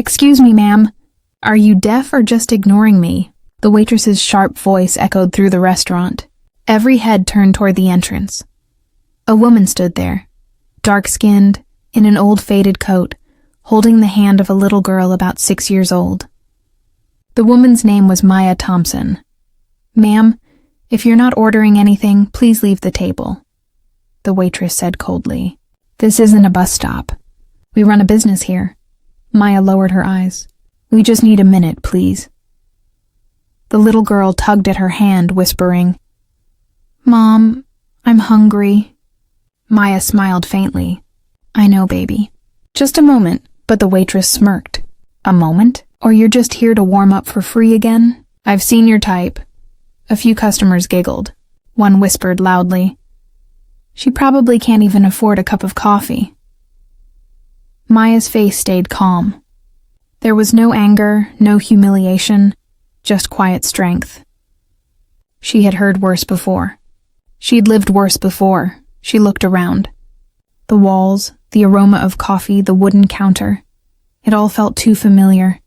"Excuse me, ma'am. Are you deaf or just ignoring me?" The waitress's sharp voice echoed through the restaurant. Every head turned toward the entrance. A woman stood there, dark-skinned, in an old faded coat, holding the hand of a little girl about 6 years old. The woman's name was Maya Thompson. "Ma'am, if you're not ordering anything, please leave the table," the waitress said coldly. "This isn't a bus stop. We run a business here." Maya lowered her eyes. "We just need a minute, please." The little girl tugged at her hand, whispering, "Mom, I'm hungry." Maya smiled faintly. "I know, baby. Just a moment," but the waitress smirked. "A moment? Or you're just here to warm up for free again? I've seen your type." A few customers giggled. One whispered loudly, "She probably can't even afford a cup of coffee." Maya's face stayed calm. There was no anger, no humiliation, just quiet strength. She had heard worse before. She'd lived worse before. She looked around. The walls, the aroma of coffee, the wooden counter. It all felt too familiar.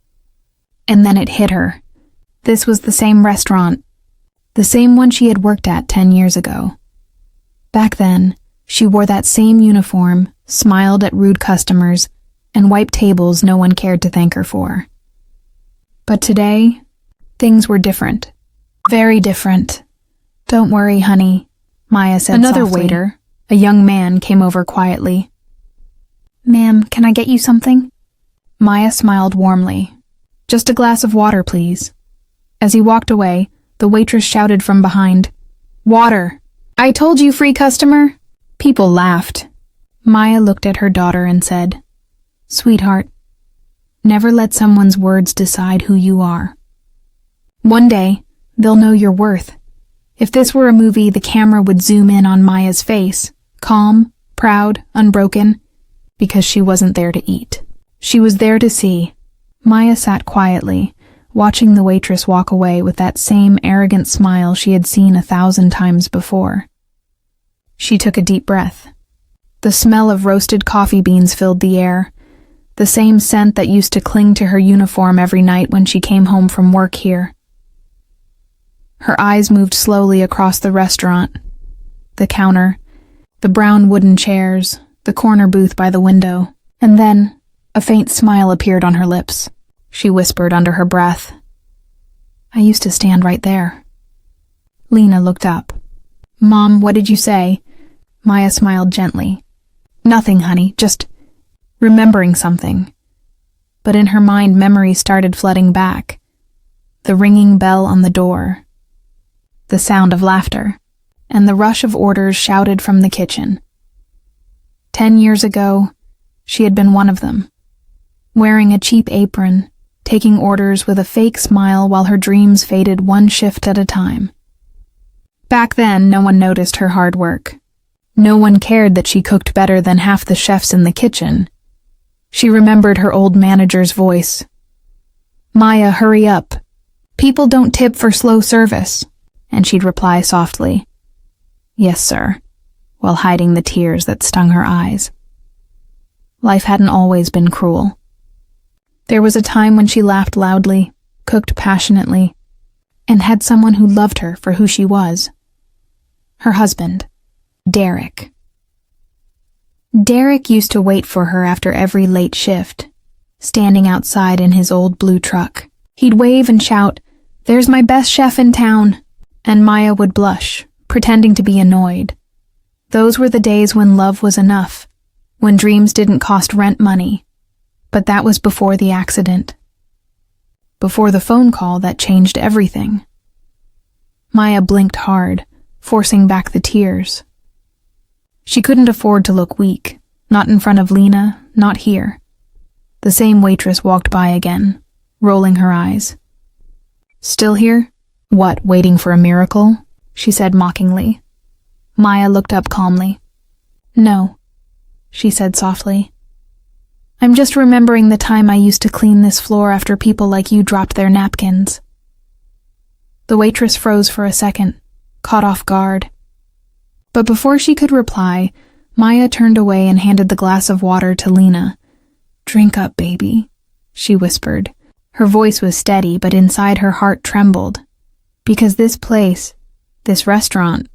And then it hit her. This was the same restaurant, the same one she had worked at 10 years ago. Back then, she wore that same uniform, smiled at rude customers, and wiped tables no one cared to thank her for. But today, things were different. Very different. "Don't worry, honey," Maya said softly. Another waiter, a young man, came over quietly. "Ma'am, can I get you something?" Maya smiled warmly. "Just a glass of water, please." As he walked away, the waitress shouted from behind, "Water! I told you, free customer!" People laughed. Maya looked at her daughter and said, "Sweetheart, never let someone's words decide who you are. One day, they'll know your worth." If this were a movie, the camera would zoom in on Maya's face, calm, proud, unbroken, because she wasn't there to eat. She was there to see. Maya sat quietly, watching the waitress walk away with that same arrogant smile she had seen 1,000 times before. She took a deep breath. The smell of roasted coffee beans filled the air, the same scent that used to cling to her uniform every night when she came home from work here. Her eyes moved slowly across the restaurant, the counter, the brown wooden chairs, the corner booth by the window, and then a faint smile appeared on her lips. She whispered under her breath, "I used to stand right there." Lena looked up. "Mom, what did you say?" Maya smiled gently. "Nothing, honey, just remembering something." But in her mind, memories started flooding back. The ringing bell on the door, the sound of laughter, and the rush of orders shouted from the kitchen. 10 years ago, she had been one of them, wearing a cheap apron, taking orders with a fake smile while her dreams faded one shift at a time. Back then, no one noticed her hard work. No one cared that she cooked better than half the chefs in the kitchen. She remembered her old manager's voice. "Maya, hurry up. People don't tip for slow service." And she'd reply softly, "Yes, sir," while hiding the tears that stung her eyes. Life hadn't always been cruel. There was a time when she laughed loudly, cooked passionately, and had someone who loved her for who she was. Her husband, Derek. Derek used to wait for her after every late shift, standing outside in his old blue truck. He'd wave and shout, "There's my best chef in town," and Maya would blush, pretending to be annoyed. Those were the days when love was enough, when dreams didn't cost rent money. But that was before the accident. Before the phone call that changed everything. Maya blinked hard, forcing back the tears. She couldn't afford to look weak, not in front of Lena, not here. The same waitress walked by again, rolling her eyes. "Still here? What, waiting for a miracle?" she said mockingly. Maya looked up calmly. "No," she said softly. "I'm just remembering the time I used to clean this floor after people like you dropped their napkins." The waitress froze for a second, caught off guard. But before she could reply, Maya turned away and handed the glass of water to Lena. "Drink up, baby. she whispered. Her voice was steady, but inside her heart trembled. Because this place, this restaurant,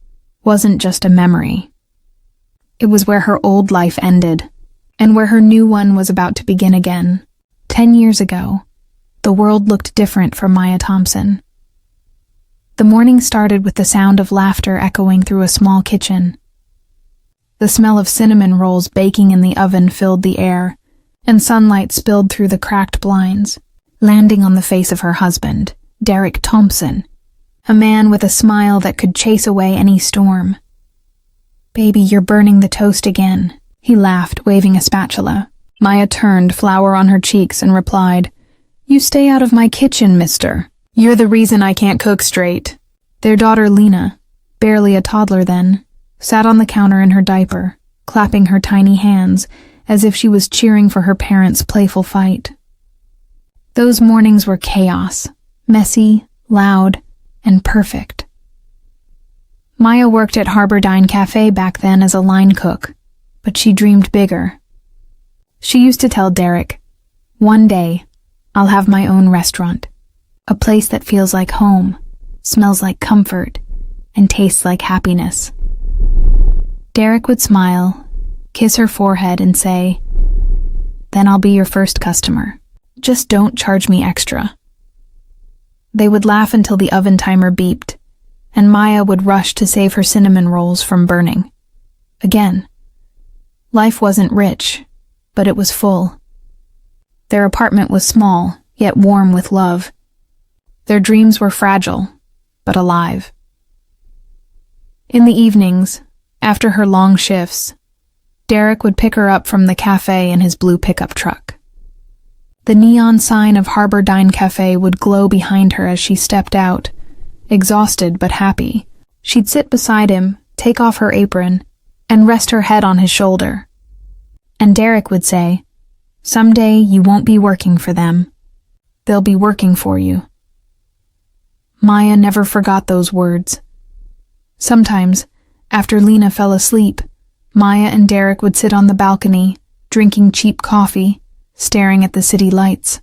wasn't just a memory. It was where her old life ended, and where her new one was about to begin again. 10 years ago, the world looked different for Maya Thompson. The morning started with the sound of laughter echoing through a small kitchen. The smell of cinnamon rolls baking in the oven filled the air, and sunlight spilled through the cracked blinds, landing on the face of her husband, Derek Thompson, a man with a smile that could chase away any storm. "Baby, you're burning the toast again," he laughed, waving a spatula. Maya turned, flour on her cheeks, and replied, "You stay out of my kitchen, mister. You're the reason I can't cook straight." Their daughter Lena, barely a toddler then, sat on the counter in her diaper, clapping her tiny hands as if she was cheering for her parents' playful fight. Those mornings were chaos, messy, loud, and perfect. Maya worked at Harbor Dine Cafe back then as a line cook, but she dreamed bigger. She used to tell Derek, "One day, I'll have my own restaurant, a place that feels like home, smells like comfort, and tastes like happiness." Derek would smile, kiss her forehead, and say, "Then I'll be your first customer. Just don't charge me extra." They would laugh until the oven timer beeped, and Maya would rush to save her cinnamon rolls from burning. Again, life wasn't rich, but it was full. Their apartment was small, yet warm with love. Their dreams were fragile, but alive. In the evenings, after her long shifts, Derek would pick her up from the cafe in his blue pickup truck. The neon sign of Harbor Dine Cafe would glow behind her as she stepped out, exhausted but happy. She'd sit beside him, take off her apron, and rest her head on his shoulder. And Derek would say, "Someday you won't be working for them. They'll be working for you." Maya never forgot those words. Sometimes, after Lena fell asleep, Maya and Derek would sit on the balcony, drinking cheap coffee, staring at the city lights.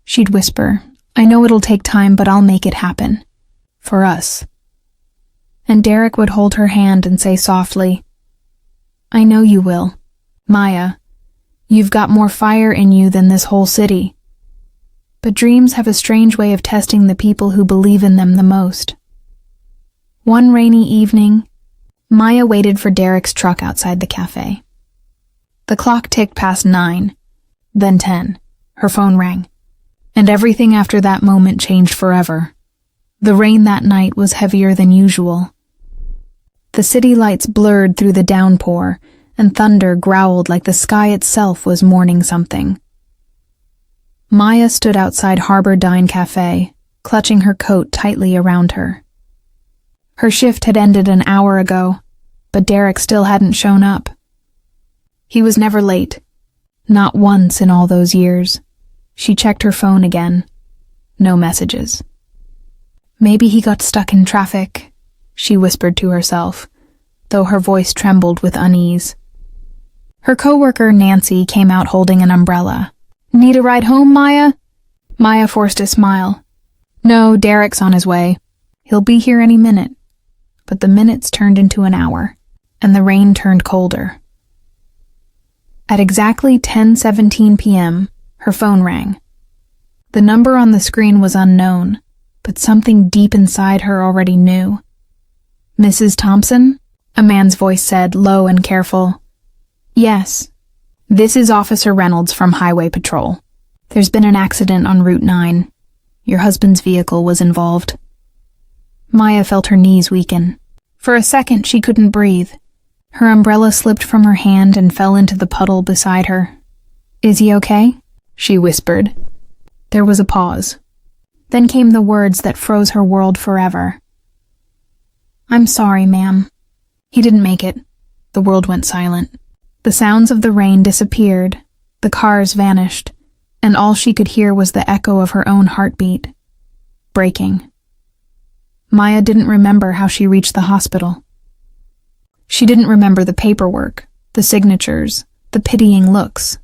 She'd whisper, "I know it'll take time, but I'll make it happen. For us." And Derek would hold her hand and say softly, "I know you will. Maya, you've got more fire in you than this whole city." But dreams have a strange way of testing the people who believe in them the most. One rainy evening, Maya waited for Derek's truck outside the cafe. The clock ticked past 9, then 10. Her phone rang, and everything after that moment changed forever. The rain that night was heavier than usual. The city lights blurred through the downpour, and thunder growled like the sky itself was mourning something. Maya stood outside Harbor Dine Cafe, clutching her coat tightly around her. Her shift had ended an hour ago, but Derek still hadn't shown up. He was never late, not once in all those years. She checked her phone again. No messages. "Maybe he got stuck in traffic," she whispered to herself, though her voice trembled with unease. Her coworker Nancy came out holding an umbrella. "Need a ride home, Maya?" Maya forced a smile. "No, Derek's on his way. He'll be here any minute." But the minutes turned into an hour, and the rain turned colder. At exactly 10:17 p.m., her phone rang. The number on the screen was unknown, but something deep inside her already knew. "Mrs. Thompson?" a man's voice said, low and careful. "Yes. This is Officer Reynolds from Highway Patrol. There's been an accident on Route 9. Your husband's vehicle was involved." Maya felt her knees weaken. For a second, she couldn't breathe. Her umbrella slipped from her hand and fell into the puddle beside her. "Is he okay?" she whispered. There was a pause. Then came the words that froze her world forever. "I'm sorry, ma'am. He didn't make it." The world went silent. The sounds of the rain disappeared, the cars vanished, and all she could hear was the echo of her own heartbeat. Breaking. Maya didn't remember how she reached the hospital. She didn't remember the paperwork, the signatures, the pitying looks.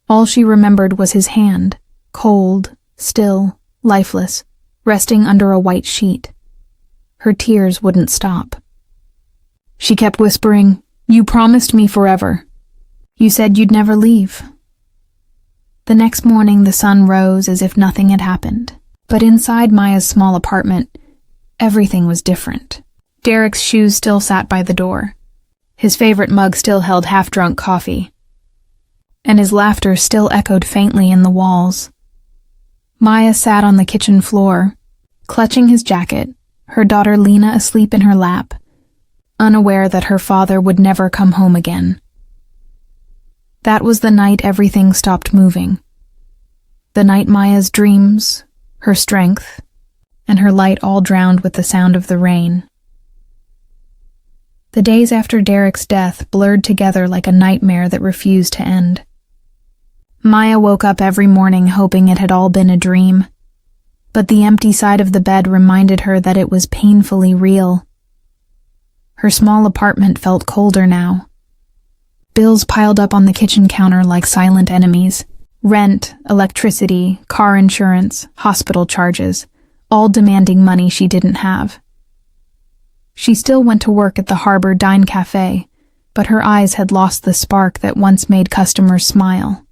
All she remembered was his hand, cold, still, lifeless, resting under a white sheet. Her tears wouldn't stop. She kept whispering, "You promised me forever. You said you'd never leave." The next morning the sun rose as if nothing had happened. But inside Maya's small apartment, everything was different. Derek's shoes still sat by the door. His favorite mug still held half-drunk coffee. And his laughter still echoed faintly in the walls. Maya sat on the kitchen floor, clutching his jacket, her daughter Lena asleep in her lap, unaware that her father would never come home again. That was the night everything stopped moving. The night Maya's dreams, her strength, and her light all drowned with the sound of the rain. The days after Derek's death blurred together like a nightmare that refused to end. Maya woke up every morning hoping it had all been a dream, but the empty side of the bed reminded her that it was painfully real. Her small apartment felt colder now. Bills piled up on the kitchen counter like silent enemies. Rent, electricity, car insurance, hospital charges, all demanding money she didn't have. She still went to work at the Harbor Dine Cafe, but her eyes had lost the spark that once made customers smile.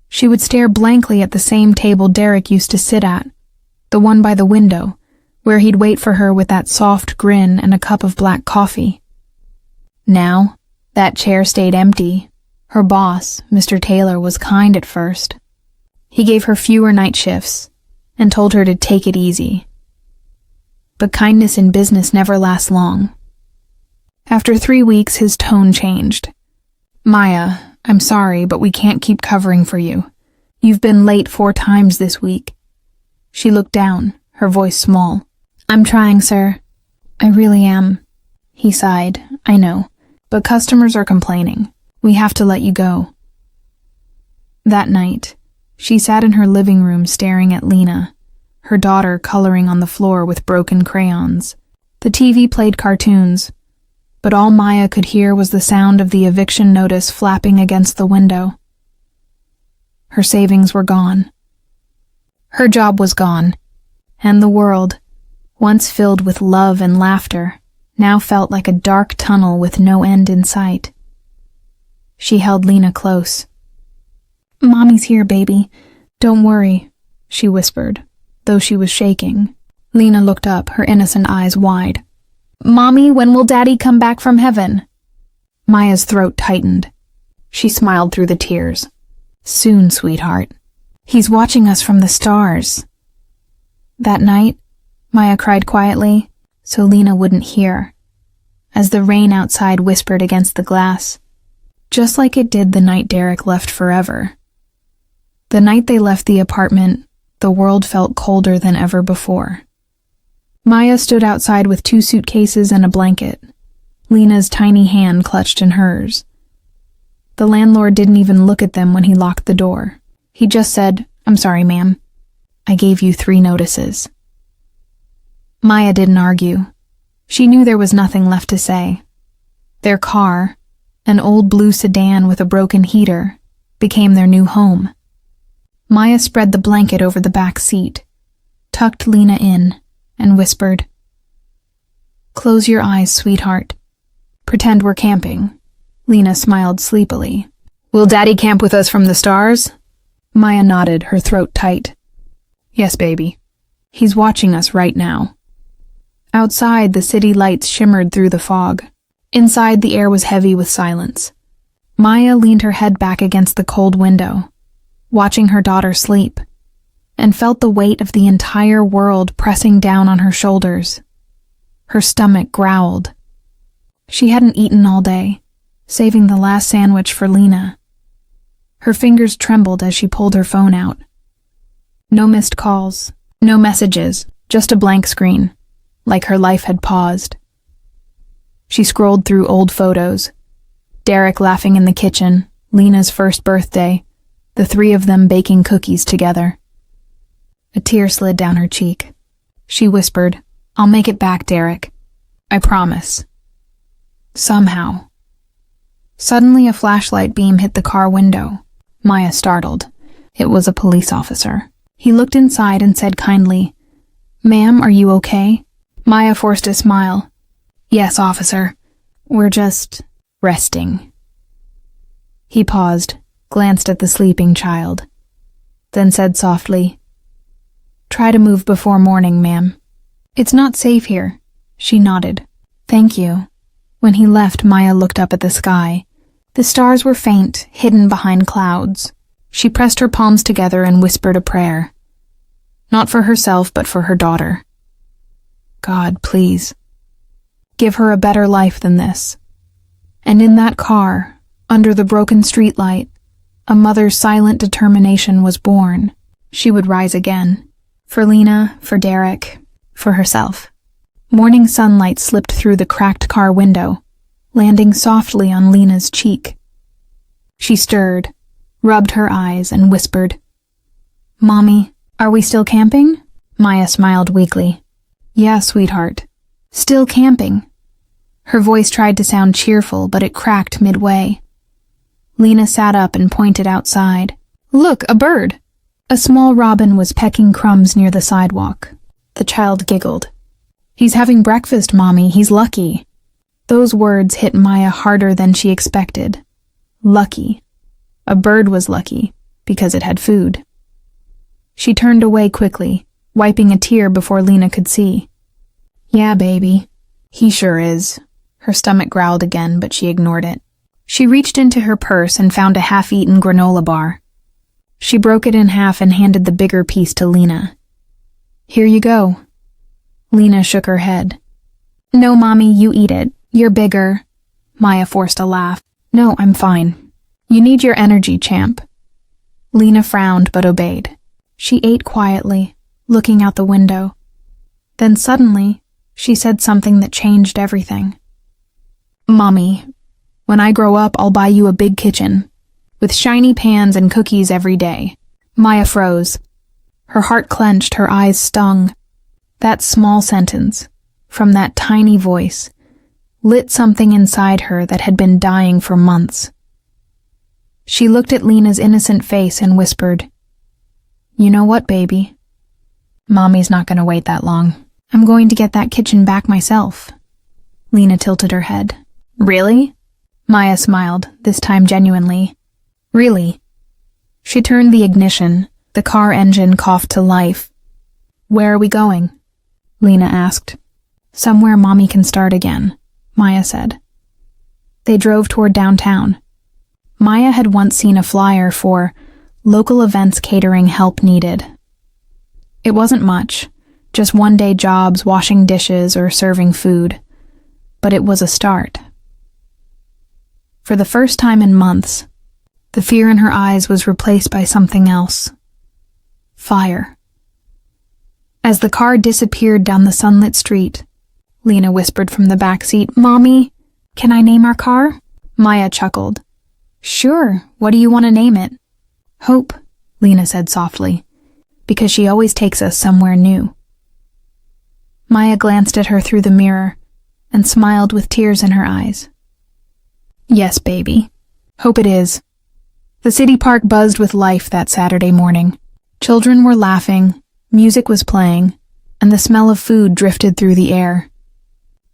She would stare blankly at the same table Derek used to sit at, the one by the window, where he'd wait for her with that soft grin and a cup of black coffee. Now, that chair stayed empty. Her boss, Mr. Taylor, was kind at first. He gave her fewer night shifts and told her to take it easy. But kindness in business never lasts long. After 3 weeks, his tone changed. "Maya, I'm sorry, but we can't keep covering for you. You've been late 4 times this week." She looked down, her voice small. "I'm trying, sir. I really am." He sighed. "I know, but customers are complaining. We have to let you go." That night, she sat in her living room staring at Lena, her daughter coloring on the floor with broken crayons. The TV played cartoons, but all Maya could hear was the sound of the eviction notice flapping against the window. Her savings were gone. Her job was gone, and the world, once filled with love and laughter, now felt like a dark tunnel with no end in sight. She held Lena close. "Mommy's here, baby. Don't worry," she whispered, though she was shaking. Lena looked up, her innocent eyes wide. "Mommy, when will Daddy come back from heaven?" Maya's throat tightened. She smiled through the tears. "Soon, sweetheart. He's watching us from the stars." That night, Maya cried quietly, so Lena wouldn't hear, as the rain outside whispered against the glass, just like it did the night Derek left forever. The night they left the apartment, the world felt colder than ever before. Maya stood outside with 2 suitcases and a blanket, Lena's tiny hand clutched in hers. The landlord didn't even look at them when he locked the door. He just said, "I'm sorry, ma'am. I gave you 3 notices." Maya didn't argue. She knew there was nothing left to say. Their car, an old blue sedan with a broken heater, became their new home. Maya spread the blanket over the back seat, tucked Lena in, and whispered, "Close your eyes, sweetheart. Pretend we're camping." Lena smiled sleepily. "Will Daddy camp with us from the stars?" Maya nodded, her throat tight. "Yes, baby. He's watching us right now." Outside, the city lights shimmered through the fog. Inside, the air was heavy with silence. Maya leaned her head back against the cold window, watching her daughter sleep, and felt the weight of the entire world pressing down on her shoulders. Her stomach growled. She hadn't eaten all day, saving the last sandwich for Lena. Her fingers trembled as she pulled her phone out. No missed calls, no messages, just a blank screen, like her life had paused. She scrolled through old photos. Derek laughing in the kitchen, Lena's first birthday, the 3 of them baking cookies together. A tear slid down her cheek. She whispered, "I'll make it back, Derek. I promise." Somehow. Suddenly a flashlight beam hit the car window. Maya startled. It was a police officer. He looked inside and said kindly, "Ma'am, are you okay?" Maya forced a smile. "Yes, officer. We're just resting." He paused, glanced at the sleeping child, then said softly, "Try to move before morning, ma'am." "It's not safe here." She nodded. "Thank you." When he left, Maya looked up at the sky. The stars were faint, hidden behind clouds. She pressed her palms together and whispered a prayer. Not for herself, but for her daughter. God, please, give her a better life than this. And in that car, under the broken streetlight, a mother's silent determination was born. She would rise again. For Lena, for Derek, for herself. Morning sunlight slipped through the cracked car window, landing softly on Lena's cheek. She stirred, rubbed her eyes, and whispered, "Mommy, are we still camping?" Maya smiled weakly. "Yeah, sweetheart. Still camping." Her voice tried to sound cheerful, but it cracked midway. Lena sat up and pointed outside. "Look, a bird!" A small robin was pecking crumbs near the sidewalk. The child giggled. "He's having breakfast, Mommy. He's lucky." Those words hit Maya harder than she expected. Lucky. A bird was lucky, because it had food. She turned away quickly, wiping a tear before Lena could see. "Yeah, baby. He sure is." Her stomach growled again, but she ignored it. She reached into her purse and found a half-eaten granola bar. She broke it in half and handed the bigger piece to Lena. "Here you go." Lena shook her head. "No, Mommy, you eat it. You're bigger." Maya forced a laugh. "No, I'm fine. You need your energy, champ." Lena frowned but obeyed. She ate quietly, looking out the window. Then suddenly, she said something that changed everything. "Mommy, when I grow up, I'll buy you a big kitchen, with shiny pans and cookies every day." Maya froze. Her heart clenched, her eyes stung. That small sentence, from that tiny voice, lit something inside her that had been dying for months. She looked at Lena's innocent face and whispered, "You know what, baby? Mommy's not going to wait that long. I'm going to get that kitchen back myself." Lena tilted her head. "Really?" Maya smiled, this time genuinely. "Really?" She turned the ignition. The car engine coughed to life. "Where are we going?" Lena asked. "Somewhere Mommy can start again," Maya said. They drove toward downtown. Maya had once seen a flyer for local events catering help needed. It wasn't much, just one-day jobs washing dishes or serving food, but it was a start. For the first time in months, the fear in her eyes was replaced by something else. Fire. As the car disappeared down the sunlit street, Lena whispered from the back seat, "Mommy, can I name our car?" Maya chuckled. "Sure, what do you want to name it?" "Hope," Lena said softly, "because she always takes us somewhere new." Maya glanced at her through the mirror and smiled with tears in her eyes. "Yes, baby. Hope it is." The city park buzzed with life that Saturday morning. Children were laughing, music was playing, and the smell of food drifted through the air.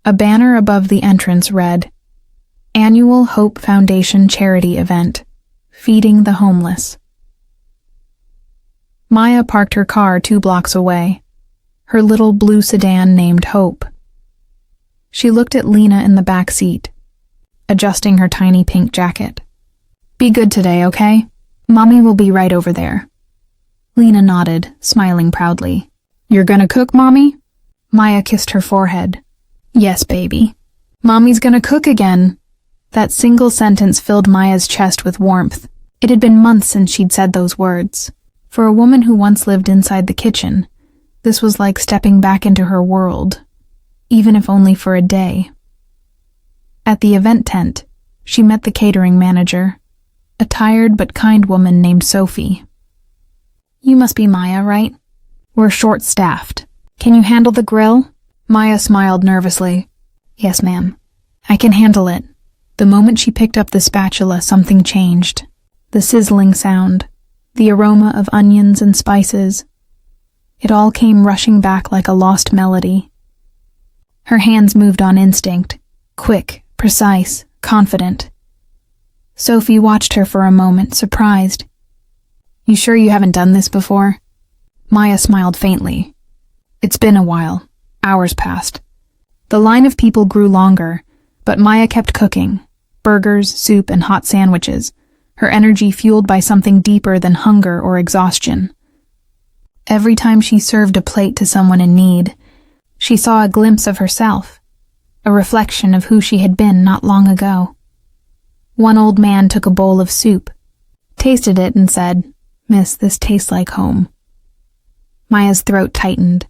A banner above the entrance read, "Annual Hope Foundation Charity Event, Feeding the Homeless." Maya parked her car 2 blocks away, her little blue sedan named Hope. She looked at Lena in the back seat, adjusting her tiny pink jacket. "Be good today, okay? Mommy will be right over there." Lena nodded, smiling proudly. "You're gonna cook, Mommy?" Maya kissed her forehead. "Yes, baby. Mommy's gonna cook again." That single sentence filled Maya's chest with warmth. It had been months since she'd said those words. For a woman who once lived inside the kitchen, this was like stepping back into her world, even if only for a day. At the event tent, she met the catering manager, a tired but kind woman named Sophie. "You must be Maya, right? We're short-staffed. Can you handle the grill?" Maya smiled nervously. "Yes, ma'am. I can handle it." The moment she picked up the spatula, something changed. the sizzling sound, the aroma of onions and spices. It all came rushing back like a lost melody. Her hands moved on instinct, quick, precise, confident. Sophie watched her for a moment, surprised. "You sure you haven't done this before?" Maya smiled faintly. "It's been a while. Hours passed." The line of people grew longer, but Maya kept cooking. Burgers, soup, and hot sandwiches, her energy fueled by something deeper than hunger or exhaustion. Every time she served a plate to someone in need, she saw a glimpse of herself, a reflection of who she had been not long ago. One old man took a bowl of soup, tasted it, and said, "Miss, this tastes like home." Maya's throat tightened.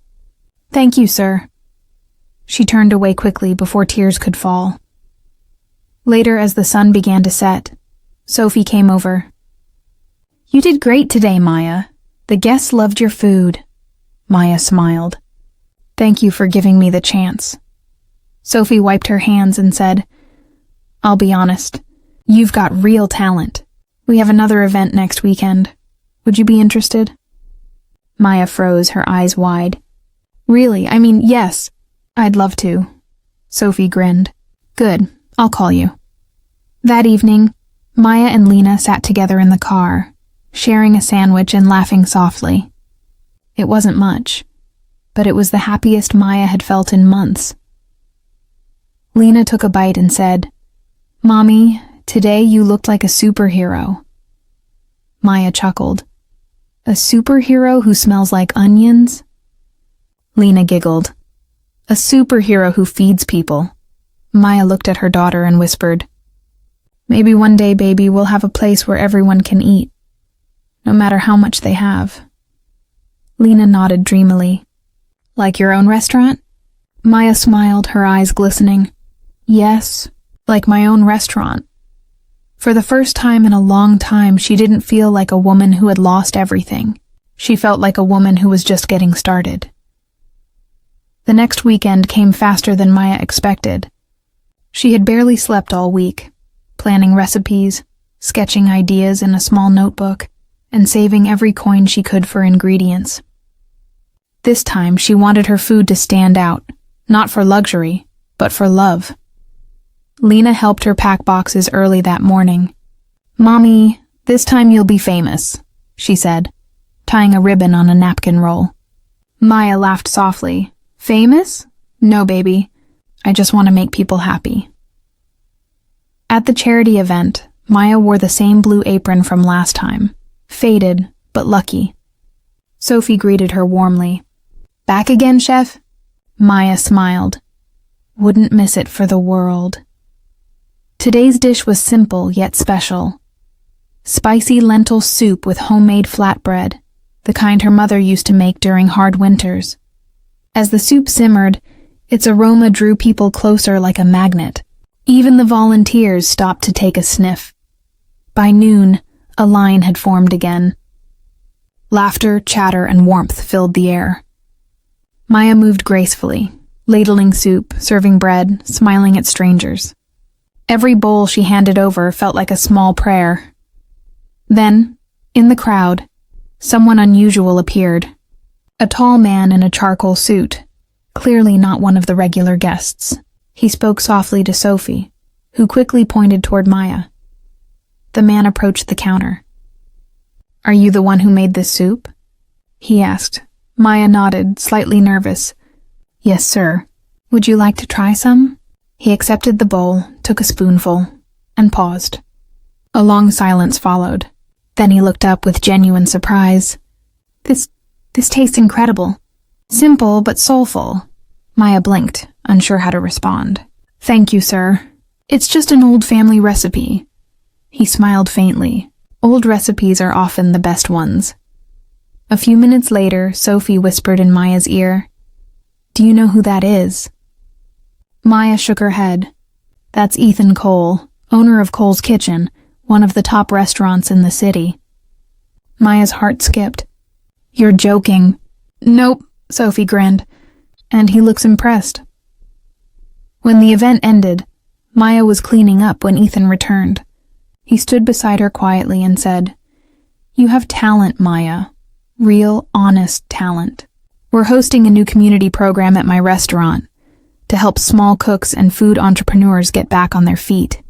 "Thank you, sir." She turned away quickly before tears could fall. Later, as the sun began to set, Sophie came over. "You did great today, Maya. The guests loved your food." Maya smiled. "Thank you for giving me the chance." Sophie wiped her hands and said, "I'll be honest. You've got real talent. We have another event next weekend. Would you be interested?" Maya froze, her eyes wide. "Really? I mean, yes. I'd love to." Sophie grinned. "Good. I'll call you." That evening, Maya and Lena sat together in the car, sharing a sandwich and laughing softly. It wasn't much, but it was the happiest Maya had felt in months. Lena took a bite and said, "Mommy, today you looked like a superhero." Maya chuckled. "A superhero who smells like onions?" Lena giggled. "A superhero who feeds people." Maya looked at her daughter and whispered, "Maybe one day, baby, we'll have a place where everyone can eat, no matter how much they have." Lena nodded dreamily. "Like your own restaurant?" Maya smiled, her eyes glistening. "Yes, like my own restaurant." For the first time in a long time, she didn't feel like a woman who had lost everything. She felt like a woman who was just getting started. The next weekend came faster than Maya expected. She had barely slept all week, planning recipes, sketching ideas in a small notebook, and saving every coin she could for ingredients. This time, she wanted her food to stand out, not for luxury, but for love. Lena helped her pack boxes early that morning. "Mommy, this time you'll be famous," she said, tying a ribbon on a napkin roll. Maya laughed softly. "Famous? No, baby. I just want to make people happy." At the charity event, Maya wore the same blue apron from last time, faded but lucky. Sophie greeted her warmly. "Back again, chef?" Maya smiled. "Wouldn't miss it for the world." Today's dish was simple yet special. Spicy lentil soup with homemade flatbread, the kind her mother used to make during hard winters. As the soup simmered, its aroma drew people closer like a magnet. Even the volunteers stopped to take a sniff. By noon, a line had formed again. Laughter, chatter, and warmth filled the air. Maya moved gracefully, ladling soup, serving bread, smiling at strangers. Every bowl she handed over felt like a small prayer. Then, in the crowd, someone unusual appeared. A tall man in a charcoal suit, clearly not one of the regular guests. He spoke softly to Sophie, who quickly pointed toward Maya. The man approached the counter. "Are you the one who made this soup?" he asked. Maya nodded, slightly nervous. "Yes, sir. Would you like to try some?" He accepted the bowl, took a spoonful, and paused. A long silence followed. Then he looked up with genuine surprise. This tastes incredible. Simple but soulful." Maya blinked, unsure how to respond. "Thank you, sir. It's just an old family recipe." He smiled faintly. Old recipes are often the best ones. A few minutes later, Sophie whispered in Maya's ear, "Do you know who that is?" Maya shook her head. "That's Ethan Cole, owner of Cole's Kitchen, one of the top restaurants in the city." Maya's heart skipped. "You're joking." "Nope," Sophie grinned. "And he looks impressed." When the event ended, Maya was cleaning up when Ethan returned. He stood beside her quietly and said, "You have talent, Maya. Real, honest talent. We're hosting a new community program at my restaurant to help small cooks and food entrepreneurs get back on their feet."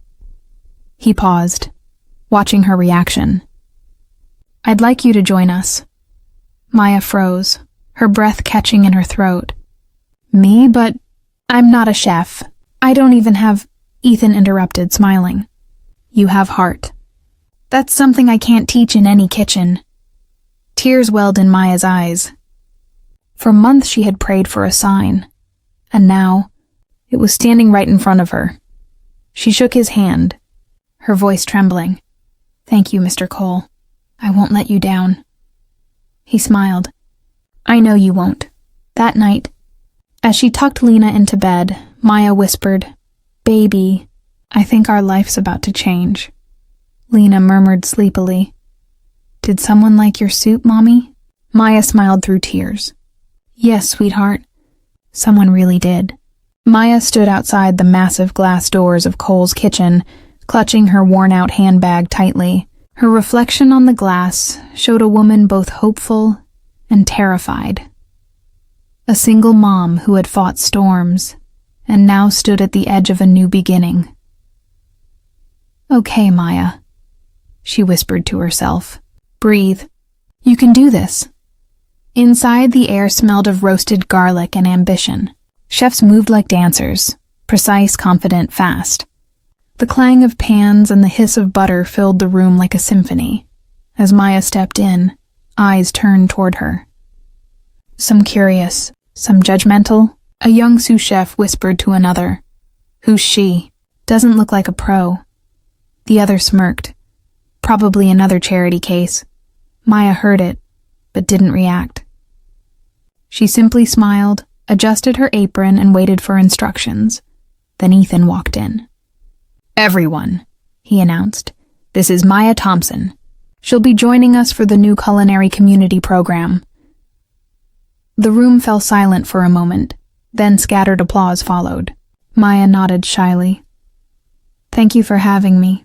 He paused, watching her reaction. "I'd like you to join us." Maya froze, her breath catching in her throat. "Me? But I'm not a chef. I don't even have—" Ethan interrupted, smiling. "You have heart. That's something I can't teach in any kitchen." Tears welled in Maya's eyes. For months she had prayed for a sign, and now it was standing right in front of her. She shook his hand, her voice trembling. "Thank you, Mr. Cole. I won't let you down." He smiled. "I know you won't." That night, as she tucked Lena into bed, Maya whispered, "Baby, I think our life's about to change." Lena murmured sleepily, "Did someone like your soup, Mommy?" Maya smiled through tears. "Yes, sweetheart. Someone really did." Maya stood outside the massive glass doors of Cole's kitchen, clutching her worn-out handbag tightly. Her reflection on the glass showed a woman both hopeful and terrified. A single mom who had fought storms and now stood at the edge of a new beginning. "Okay, Maya," she whispered to herself. "Breathe. You can do this." Inside, the air smelled of roasted garlic and ambition. Chefs moved like dancers, precise, confident, fast. The clang of pans and the hiss of butter filled the room like a symphony. As Maya stepped in, eyes turned toward her. Some curious, some judgmental. A young sous chef whispered to another, "Who's she? Doesn't look like a pro." The other smirked. Probably another charity case. Maya heard it, but didn't react. She simply smiled, adjusted her apron, and waited for instructions. Then Ethan walked in. "Everyone," he announced, "this is Maya Thompson. She'll be joining us for the new culinary community program." The room fell silent for a moment, then scattered applause followed. Maya nodded shyly. "Thank you for having me."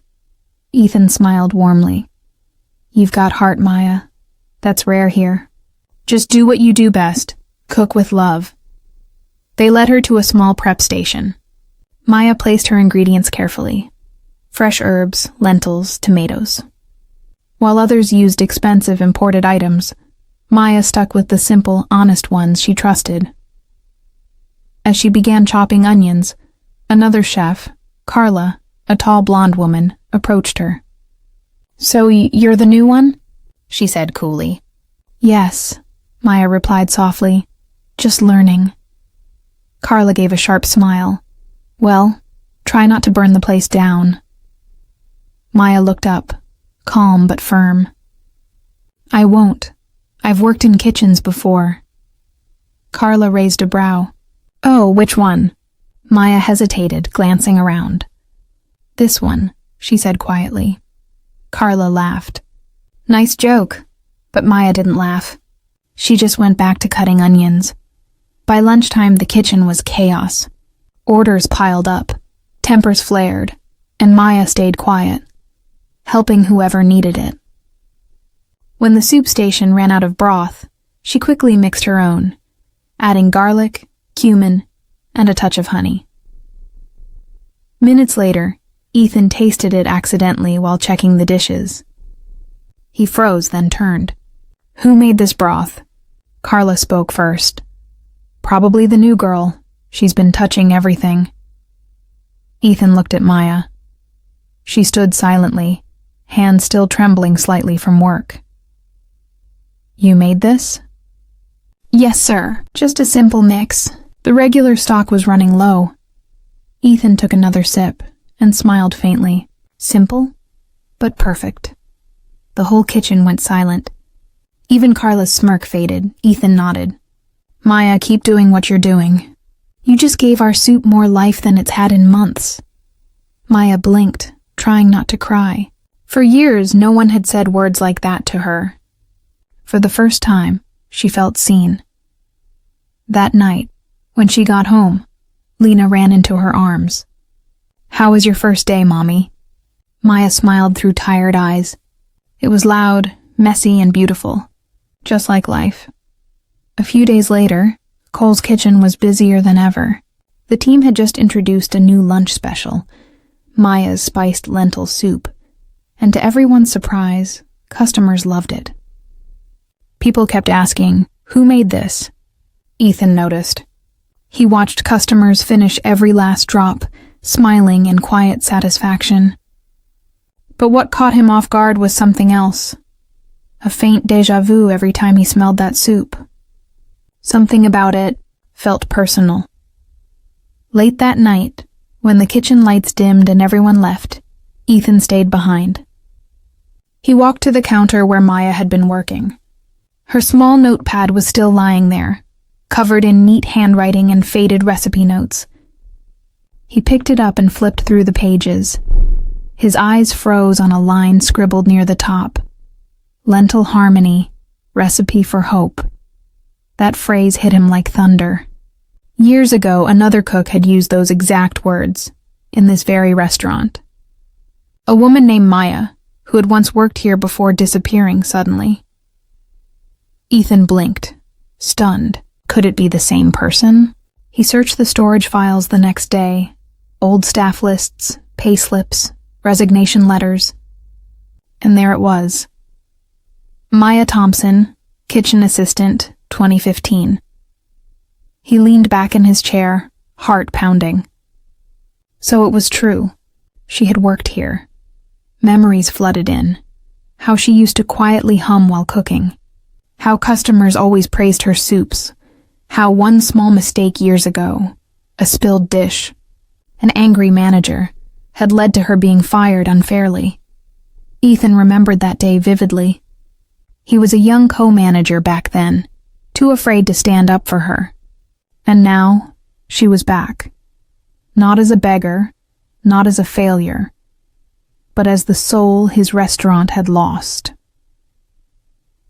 Ethan smiled warmly. "You've got heart, Maya. That's rare here. Just do what you do best. Cook with love." They led her to a small prep station. Maya placed her ingredients carefully. Fresh herbs, lentils, tomatoes. While others used expensive imported items, Maya stuck with the simple, honest ones she trusted. As she began chopping onions, another chef, Carla, a tall blonde woman, approached her. "So you're the new one?" she said coolly. "Yes," Maya replied softly. "Just learning." Carla gave a sharp smile. "Well, try not to burn the place down." Maya looked up, calm but firm. "I won't. I've worked in kitchens before." Carla raised a brow. "Oh, which one?" Maya hesitated, glancing around. "This one," she said quietly. Carla laughed. "Nice joke." But Maya didn't laugh. She just went back to cutting onions. By lunchtime, the kitchen was chaos. Orders piled up, tempers flared, and Maya stayed quiet, helping whoever needed it. When the soup station ran out of broth, she quickly mixed her own, adding garlic, cumin, and a touch of honey. Minutes later, Ethan tasted it accidentally while checking the dishes. He froze, then turned. "Who made this broth?" Carla spoke first. "Probably the new girl. She's been touching everything." Ethan looked at Maya. She stood silently, hands still trembling slightly from work. "You made this?" "Yes, sir. Just a simple mix. The regular stock was running low." Ethan took another sip and smiled faintly. Simple, but perfect. The whole kitchen went silent. Even Carla's smirk faded. Ethan nodded. "Maya, keep doing what you're doing. You just gave our soup more life than it's had in months." Maya blinked, trying not to cry. For years, no one had said words like that to her. For the first time, she felt seen. That night, when she got home, Lena ran into her arms. "How was your first day, Mommy?" Maya smiled through tired eyes. It was loud, messy, and beautiful, just like life. A few days later, Cole's kitchen was busier than ever. The team had just introduced a new lunch special, Maya's spiced lentil soup, and to everyone's surprise, customers loved it. People kept asking, "Who made this?" Ethan noticed. He watched customers finish every last drop, smiling in quiet satisfaction. But what caught him off guard was something else. A faint déjà vu every time he smelled that soup. Something about it felt personal. Late that night, when the kitchen lights dimmed and everyone left, Ethan stayed behind. He walked to the counter where Maya had been working. Her small notepad was still lying there, covered in neat handwriting and faded recipe notes. He picked it up and flipped through the pages. His eyes froze on a line scribbled near the top. Lentil harmony, recipe for hope. That phrase hit him like thunder. Years ago, another cook had used those exact words, in this very restaurant. A woman named Maya, who had once worked here before disappearing suddenly. Ethan blinked, stunned. Could it be the same person? He searched the storage files the next day. Old staff lists, payslips, resignation letters. And there it was. Maya Thompson, kitchen assistant, 2015. He leaned back in his chair, heart pounding. So it was true. She had worked here. Memories flooded in. How she used to quietly hum while cooking. How customers always praised her soups. How one small mistake years ago, a spilled dish, an angry manager, had led to her being fired unfairly. Ethan remembered that day vividly. He was a young co-manager back then, too afraid to stand up for her. And now, she was back. Not as a beggar, not as a failure, but as the soul his restaurant had lost.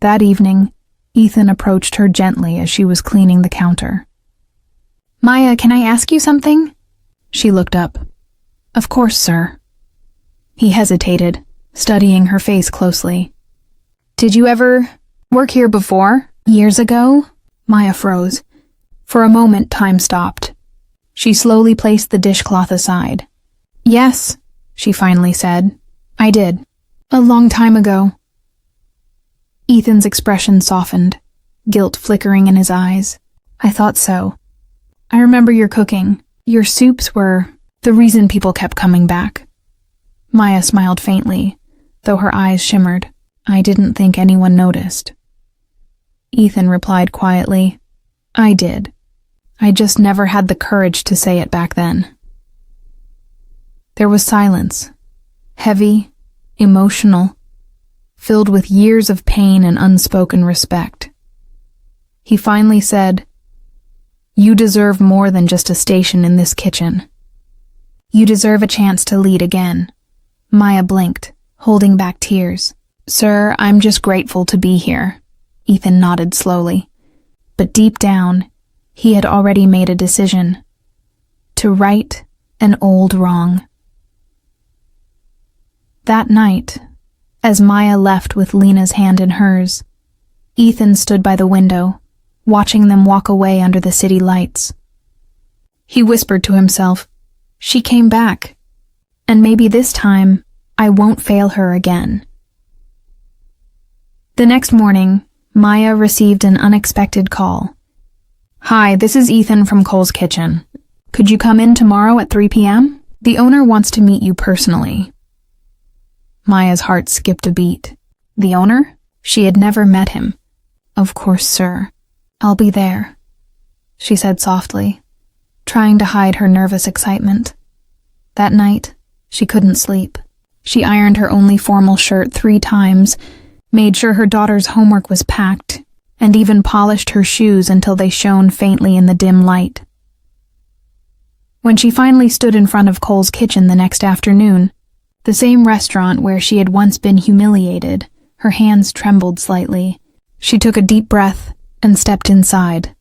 That evening, Ethan approached her gently as she was cleaning the counter. "Maya, can I ask you something?" She looked up. "Of course, sir." He hesitated, studying her face closely. "Did you ever work here before? Years ago?" Maya froze. For a moment, time stopped. She slowly placed the dishcloth aside. "Yes," she finally said. "I did. A long time ago." Ethan's expression softened, guilt flickering in his eyes. "I thought so. I remember your cooking. Your soups were the reason people kept coming back." Maya smiled faintly, though her eyes shimmered. "I didn't think anyone noticed." Ethan replied quietly, "I did. I just never had the courage to say it back then." There was silence, heavy, emotional, filled with years of pain and unspoken respect. He finally said, "You deserve more than just a station in this kitchen. You deserve a chance to lead again." Maya blinked, holding back tears. "Sir, I'm just grateful to be here." Ethan nodded slowly. But deep down, he had already made a decision. To right an old wrong. That night, as Maya left with Lena's hand in hers, Ethan stood by the window, watching them walk away under the city lights. He whispered to himself, "She came back, and maybe this time I won't fail her again." The next morning, Maya received an unexpected call. "Hi, this is Ethan from Cole's Kitchen. Could you come in tomorrow at 3 p.m.? The owner wants to meet you personally." Maya's heart skipped a beat. The owner? She had never met him. "Of course, sir. I'll be there," she said softly, trying to hide her nervous excitement. That night, she couldn't sleep. She ironed her only formal shirt 3 times, made sure her daughter's homework was packed, and even polished her shoes until they shone faintly in the dim light. When she finally stood in front of Cole's Kitchen the next afternoon, the same restaurant where she had once been humiliated, her hands trembled slightly. She took a deep breath and stepped inside.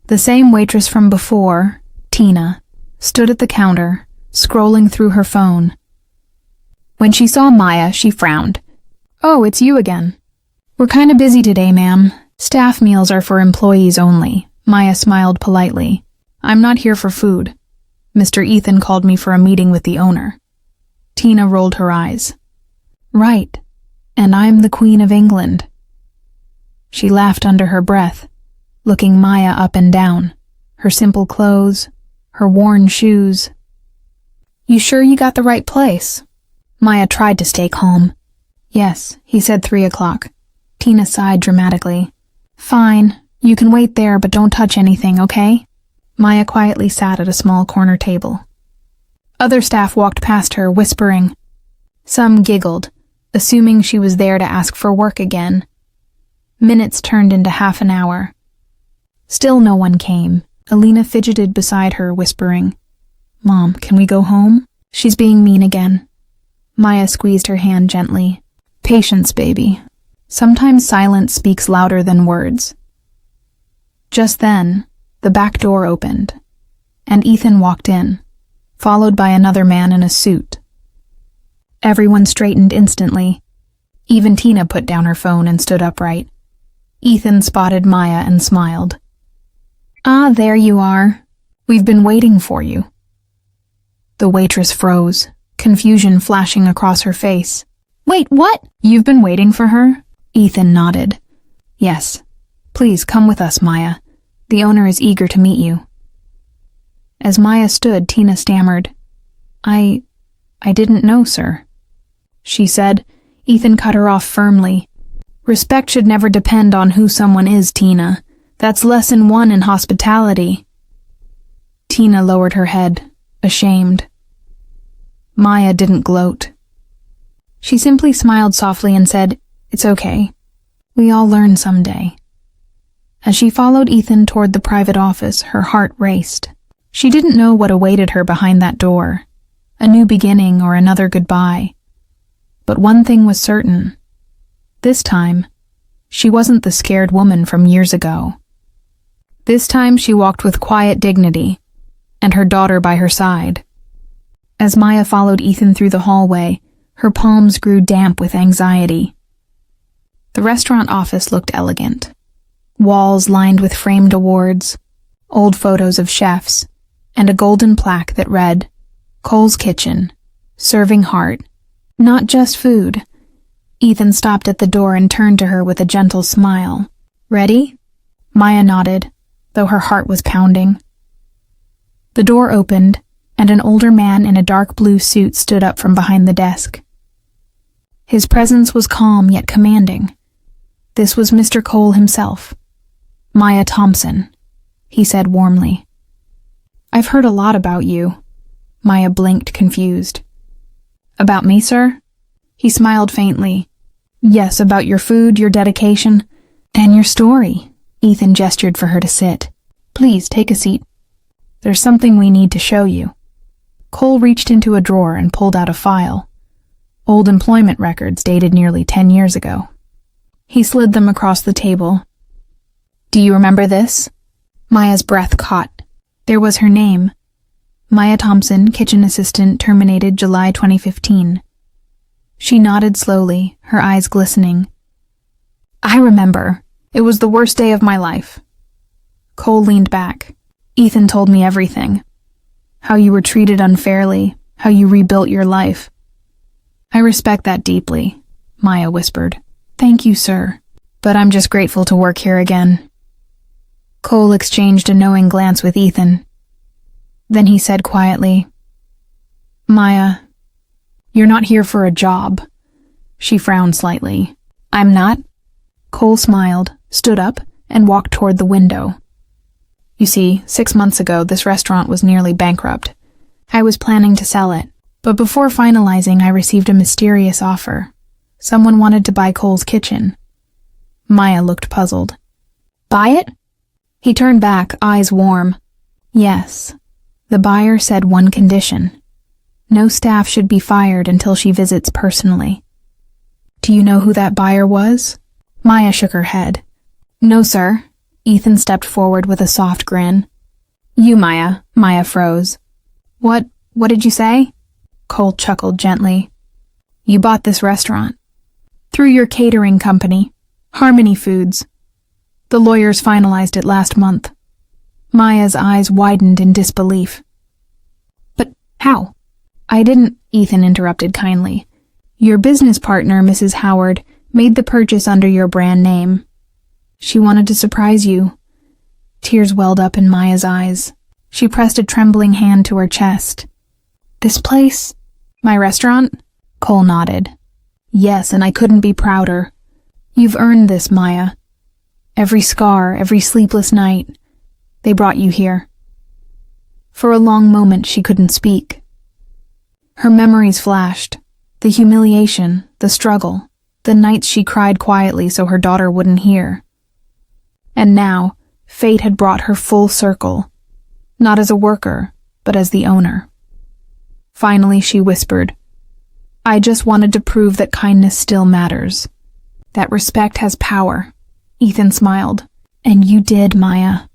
The same waitress from before, Tina, stood at the counter, scrolling through her phone. When she saw Maya, she frowned. "Oh, it's you again." "We're kinda busy today, ma'am. Staff meals are for employees only." Maya smiled politely. "I'm not here for food. Mr. Ethan called me for a meeting with the owner." Tina rolled her eyes. "Right. And I'm the Queen of England." She laughed under her breath, looking Maya up and down, her simple clothes, her worn shoes. "You sure you got the right place?" Maya tried to stay calm. "Yes, he said 3 o'clock. Tina sighed dramatically. "Fine, you can wait there, but don't touch anything, okay?" Maya quietly sat at a small corner table. Other staff walked past her, whispering. Some giggled, assuming she was there to ask for work again. Minutes turned into half an hour. Still no one came. Alina fidgeted beside her, whispering, "Mom, can we go home? She's being mean again." Maya squeezed her hand gently. "Patience, baby. Sometimes silence speaks louder than words." Just then, the back door opened, and Ethan walked in, followed by another man in a suit. Everyone straightened instantly. Even Tina put down her phone and stood upright. Ethan spotted Maya and smiled. "Ah, there you are. We've been waiting for you." The waitress froze, confusion flashing across her face. "Wait, what? You've been waiting for her?" Ethan nodded. "Yes. Please come with us, Maya. The owner is eager to meet you." As Maya stood, Tina stammered, I didn't know, sir." She said. Ethan cut her off firmly. "Respect should never depend on who someone is, Tina. That's lesson 1 in hospitality." Tina lowered her head, ashamed. Maya didn't gloat. She simply smiled softly and said, "It's okay. We all learn someday." As she followed Ethan toward the private office, her heart raced. She didn't know what awaited her behind that door, a new beginning or another goodbye. But one thing was certain. This time, she wasn't the scared woman from years ago. This time she walked with quiet dignity, and her daughter by her side. As Maya followed Ethan through the hallway, her palms grew damp with anxiety. The restaurant office looked elegant. Walls lined with framed awards, old photos of chefs, and a golden plaque that read, "Cole's Kitchen, serving heart, not just food." Ethan stopped at the door and turned to her with a gentle smile. "Ready?" Maya nodded, though her heart was pounding. The door opened, and an older man in a dark blue suit stood up from behind the desk. His presence was calm yet commanding. This was Mr. Cole himself. "Maya Thompson," he said warmly. "I've heard a lot about you." Maya blinked, confused. "About me, sir?" He smiled faintly. "Yes, about your food, your dedication, and your story." Ethan gestured for her to sit. "Please, take a seat. There's something we need to show you." Cole reached into a drawer and pulled out a file. Old employment records dated nearly 10 years ago. He slid them across the table. "Do you remember this?" Maya's breath caught. There was her name. Maya Thompson, kitchen assistant, terminated July 2015. She nodded slowly, her eyes glistening. "I remember. It was the worst day of my life." Cole leaned back. "Ethan told me everything. How you were treated unfairly, how you rebuilt your life." "I respect that deeply," Maya whispered. "Thank you, sir. But I'm just grateful to work here again." Cole exchanged a knowing glance with Ethan. Then he said quietly, "Maya, you're not here for a job." She frowned slightly. "I'm not?" Cole smiled, stood up, and walked toward the window. "You see, 6 months ago, this restaurant was nearly bankrupt. I was planning to sell it, but before finalizing, I received a mysterious offer. Someone wanted to buy Cole's Kitchen." Maya looked puzzled. "Buy it?" He turned back, eyes warm. "Yes. The buyer said one condition. No staff should be fired until she visits personally." "Do you know who that buyer was?" Maya shook her head. "No, sir." Ethan stepped forward with a soft grin. "You, Maya." Maya froze. What did you say?" Cole chuckled gently. You bought this restaurant. Through your catering company, Harmony Foods. The lawyers finalized it last month. Maya's eyes widened in disbelief. But how? I didn't, Ethan interrupted kindly. Your business partner, Mrs. Howard, made the purchase under your brand name. She wanted to surprise you. Tears welled up in Maya's eyes. She pressed a trembling hand to her chest. This place? My restaurant? Cole nodded. Yes, and I couldn't be prouder. You've earned this, Maya. Every scar, every sleepless night, they brought you here. For a long moment she couldn't speak. Her memories flashed. The humiliation, the struggle, the nights she cried quietly so her daughter wouldn't hear. And now, fate had brought her full circle, not as a worker, but as the owner. Finally, she whispered, I just wanted to prove that kindness still matters, that respect has power. Ethan smiled. And you did, Maya,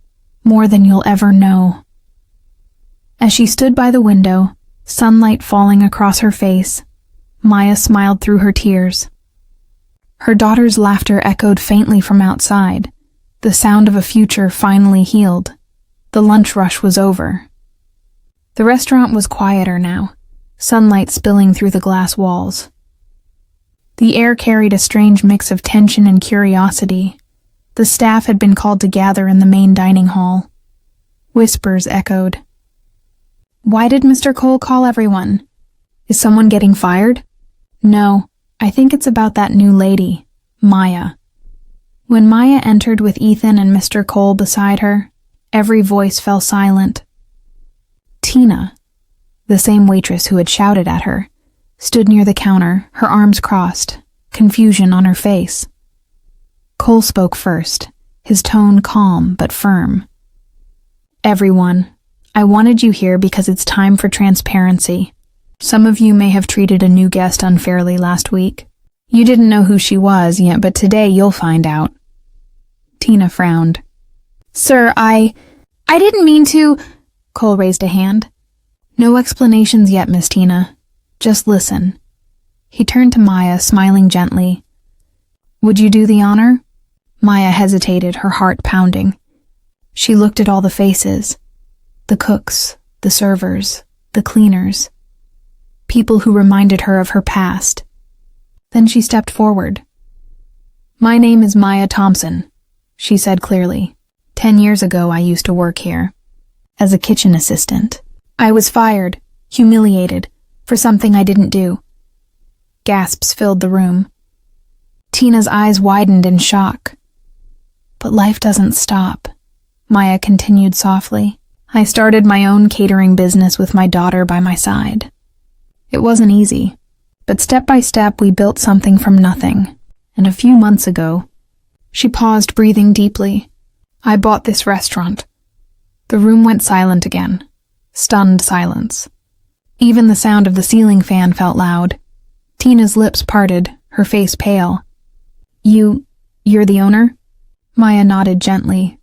more than you'll ever know. As she stood by the window, sunlight falling across her face, Maya smiled through her tears. Her daughter's laughter echoed faintly from outside, the sound of a future finally healed. The lunch rush was over. The restaurant was quieter now, sunlight spilling through the glass walls. The air carried a strange mix of tension and curiosity. The staff had been called to gather in the main dining hall. Whispers echoed. Why did Mr. Cole call everyone? Is someone getting fired? No, I think it's about that new lady, Maya. When Maya entered with Ethan and Mr. Cole beside her, every voice fell silent. Tina, the same waitress who had shouted at her, stood near the counter, her arms crossed, confusion on her face. Cole spoke first, his tone calm but firm. Everyone, I wanted you here because it's time for transparency. Some of you may have treated a new guest unfairly last week. You didn't know who she was yet, but today you'll find out. Tina frowned. Sir, I didn't mean to... Cole raised a hand. No explanations yet, Miss Tina. Just listen. He turned to Maya, smiling gently. Would you do the honor? Maya hesitated, her heart pounding. She looked at all the faces. The cooks, the servers, the cleaners. People who reminded her of her past. Then she stepped forward. My name is Maya Thompson, she said clearly. 10 years ago I used to work here. As a kitchen assistant. I was fired, humiliated, for something I didn't do. Gasps filled the room. Tina's eyes widened in shock. But life doesn't stop, Maya continued softly. I started my own catering business with my daughter by my side. It wasn't easy, but step by step we built something from nothing. And a few months ago, she paused, breathing deeply. I bought this restaurant. The room went silent again. Stunned silence. Even the sound of the ceiling fan felt loud. Tina's lips parted, her face pale. You're the owner? Maya nodded gently.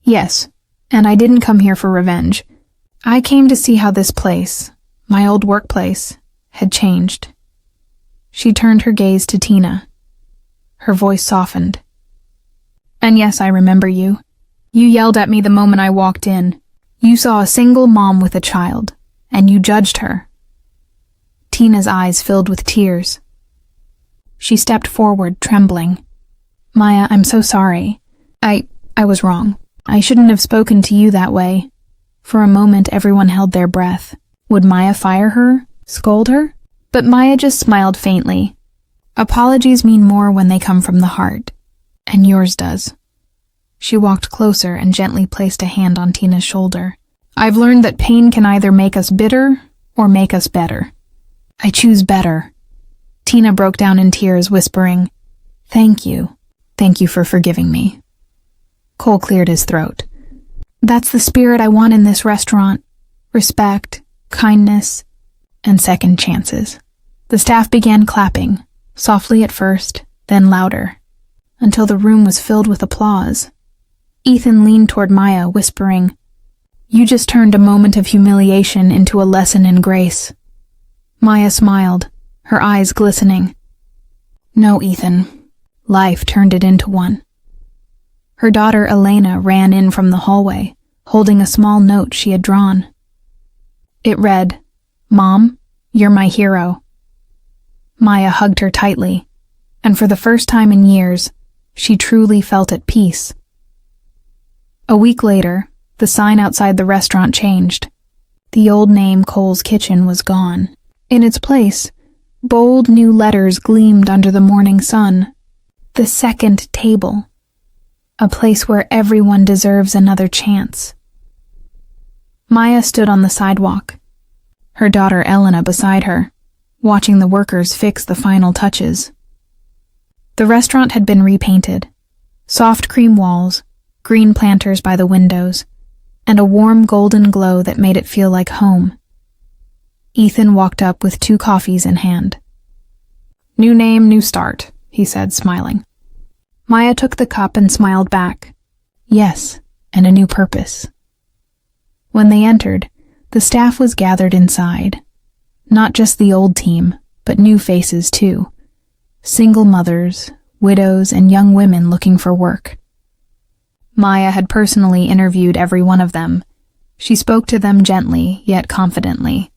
Yes, and I didn't come here for revenge. I came to see how this place, my old workplace, had changed. She turned her gaze to Tina. Her voice softened. And yes, I remember you. You yelled at me the moment I walked in. You saw a single mom with a child, and you judged her. Tina's eyes filled with tears. She stepped forward, trembling. Maya, I'm so sorry. I was wrong. I shouldn't have spoken to you that way. For a moment, everyone held their breath. Would Maya fire her? Scold her? But Maya just smiled faintly. Apologies mean more when they come from the heart. And yours does. She walked closer and gently placed a hand on Tina's shoulder. I've learned that pain can either make us bitter or make us better. I choose better. Tina broke down in tears, whispering, Thank you. Thank you for forgiving me. Cole cleared his throat. That's the spirit I want in this restaurant. Respect, kindness, and second chances. The staff began clapping, softly at first, then louder, until the room was filled with applause. Ethan leaned toward Maya, whispering, You just turned a moment of humiliation into a lesson in grace. Maya smiled, her eyes glistening. No, Ethan. Life turned it into one. Her daughter Elena ran in from the hallway, holding a small note she had drawn. It read, "Mom, you're my hero." Maya hugged her tightly, and for the first time in years, she truly felt at peace. A week later, the sign outside the restaurant changed. The old name Cole's Kitchen was gone. In its place, bold new letters gleamed under the morning sun. The second table. A place where everyone deserves another chance. Maya stood on the sidewalk, her daughter Elena beside her, watching the workers fix the final touches. The restaurant had been repainted. Soft cream walls, green planters by the windows, and a warm golden glow that made it feel like home. Ethan walked up with 2 coffees in hand. "New name, new start," he said, smiling. Maya took the cup and smiled back. Yes, and a new purpose. When they entered, the staff was gathered inside. Not just the old team, but new faces too. Single mothers, widows, and young women looking for work. Maya had personally interviewed every one of them. She spoke to them gently, yet confidently.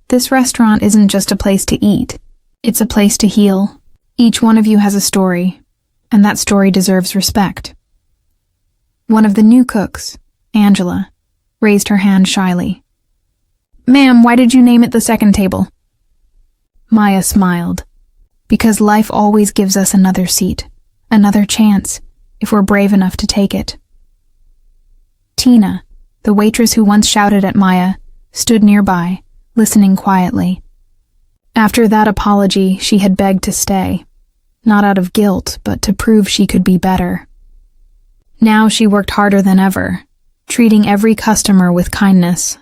This restaurant isn't just a place to eat. It's a place to heal. Each one of you has a story, and that story deserves respect. One of the new cooks, Angela, raised her hand shyly. "Ma'am, why did you name it the second table?" Maya smiled. Because life always gives us another seat, another chance, if we're brave enough to take it. Tina, the waitress who once shouted at Maya, stood nearby, listening quietly. After that apology, she had begged to stay, not out of guilt, but to prove she could be better. Now she worked harder than ever, treating every customer with kindness.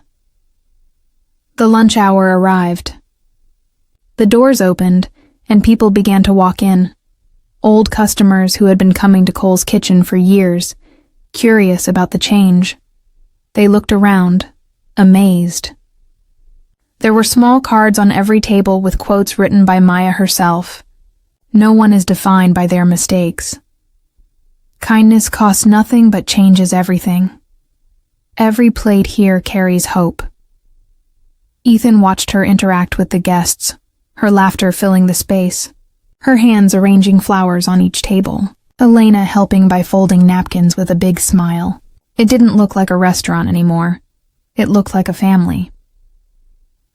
The lunch hour arrived. The doors opened, and people began to walk in. Old customers who had been coming to Cole's Kitchen for years, curious about the change. They looked around, amazed. There were small cards on every table with quotes written by Maya herself. No one is defined by their mistakes. Kindness costs nothing but changes everything. Every plate here carries hope. Ethan watched her interact with the guests, her laughter filling the space, her hands arranging flowers on each table, Elena helping by folding napkins with a big smile. It didn't look like a restaurant anymore. It looked like a family.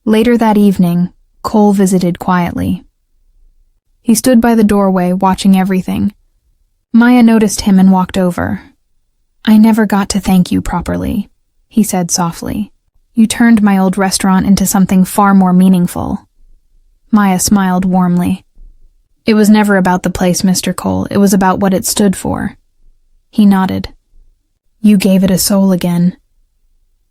Later that evening, Cole visited quietly. He stood by the doorway watching everything. Maya noticed him and walked over. "I never got to thank you properly," he said softly. "You turned my old restaurant into something far more meaningful." Maya smiled warmly. "It was never about the place, Mr. Cole. It was about what it stood for." He nodded. "You gave it a soul again."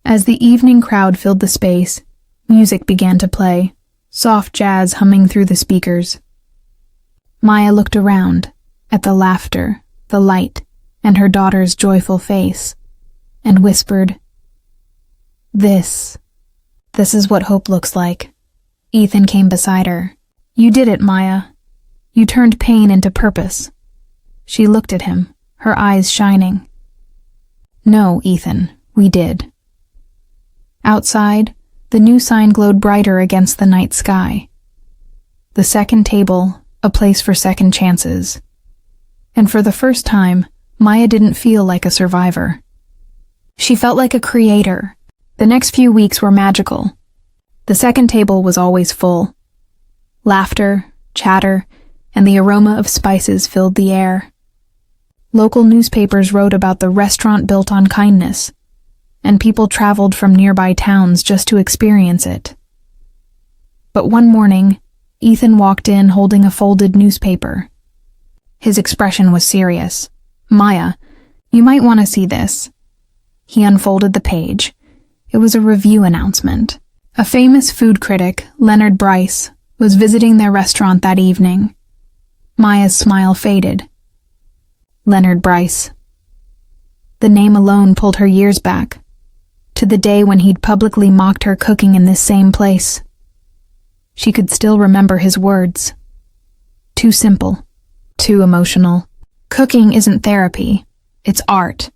As the evening crowd filled the space, music began to play, soft jazz humming through the speakers. Maya looked around, at the laughter, the light, and her daughter's joyful face, and whispered, This is what hope looks like." Ethan came beside her. "You did it, Maya. You turned pain into purpose." She looked at him, her eyes shining. "No, Ethan, we did." Outside, the new sign glowed brighter against the night sky. The second table, a place for second chances. And for the first time, Maya didn't feel like a survivor. She felt like a creator. The next few weeks were magical. The second table was always full. Laughter, chatter, and the aroma of spices filled the air. Local newspapers wrote about the restaurant built on kindness, and people traveled from nearby towns just to experience it. But one morning, Ethan walked in holding a folded newspaper. His expression was serious. "Maya, you might want to see this." He unfolded the page. It was a review announcement. A famous food critic, Leonard Bryce, was visiting their restaurant that evening. Maya's smile faded. Leonard Bryce. The name alone pulled her years back, to the day when he'd publicly mocked her cooking in this same place. She could still remember his words. Too simple. Too emotional. Cooking isn't therapy. It's art.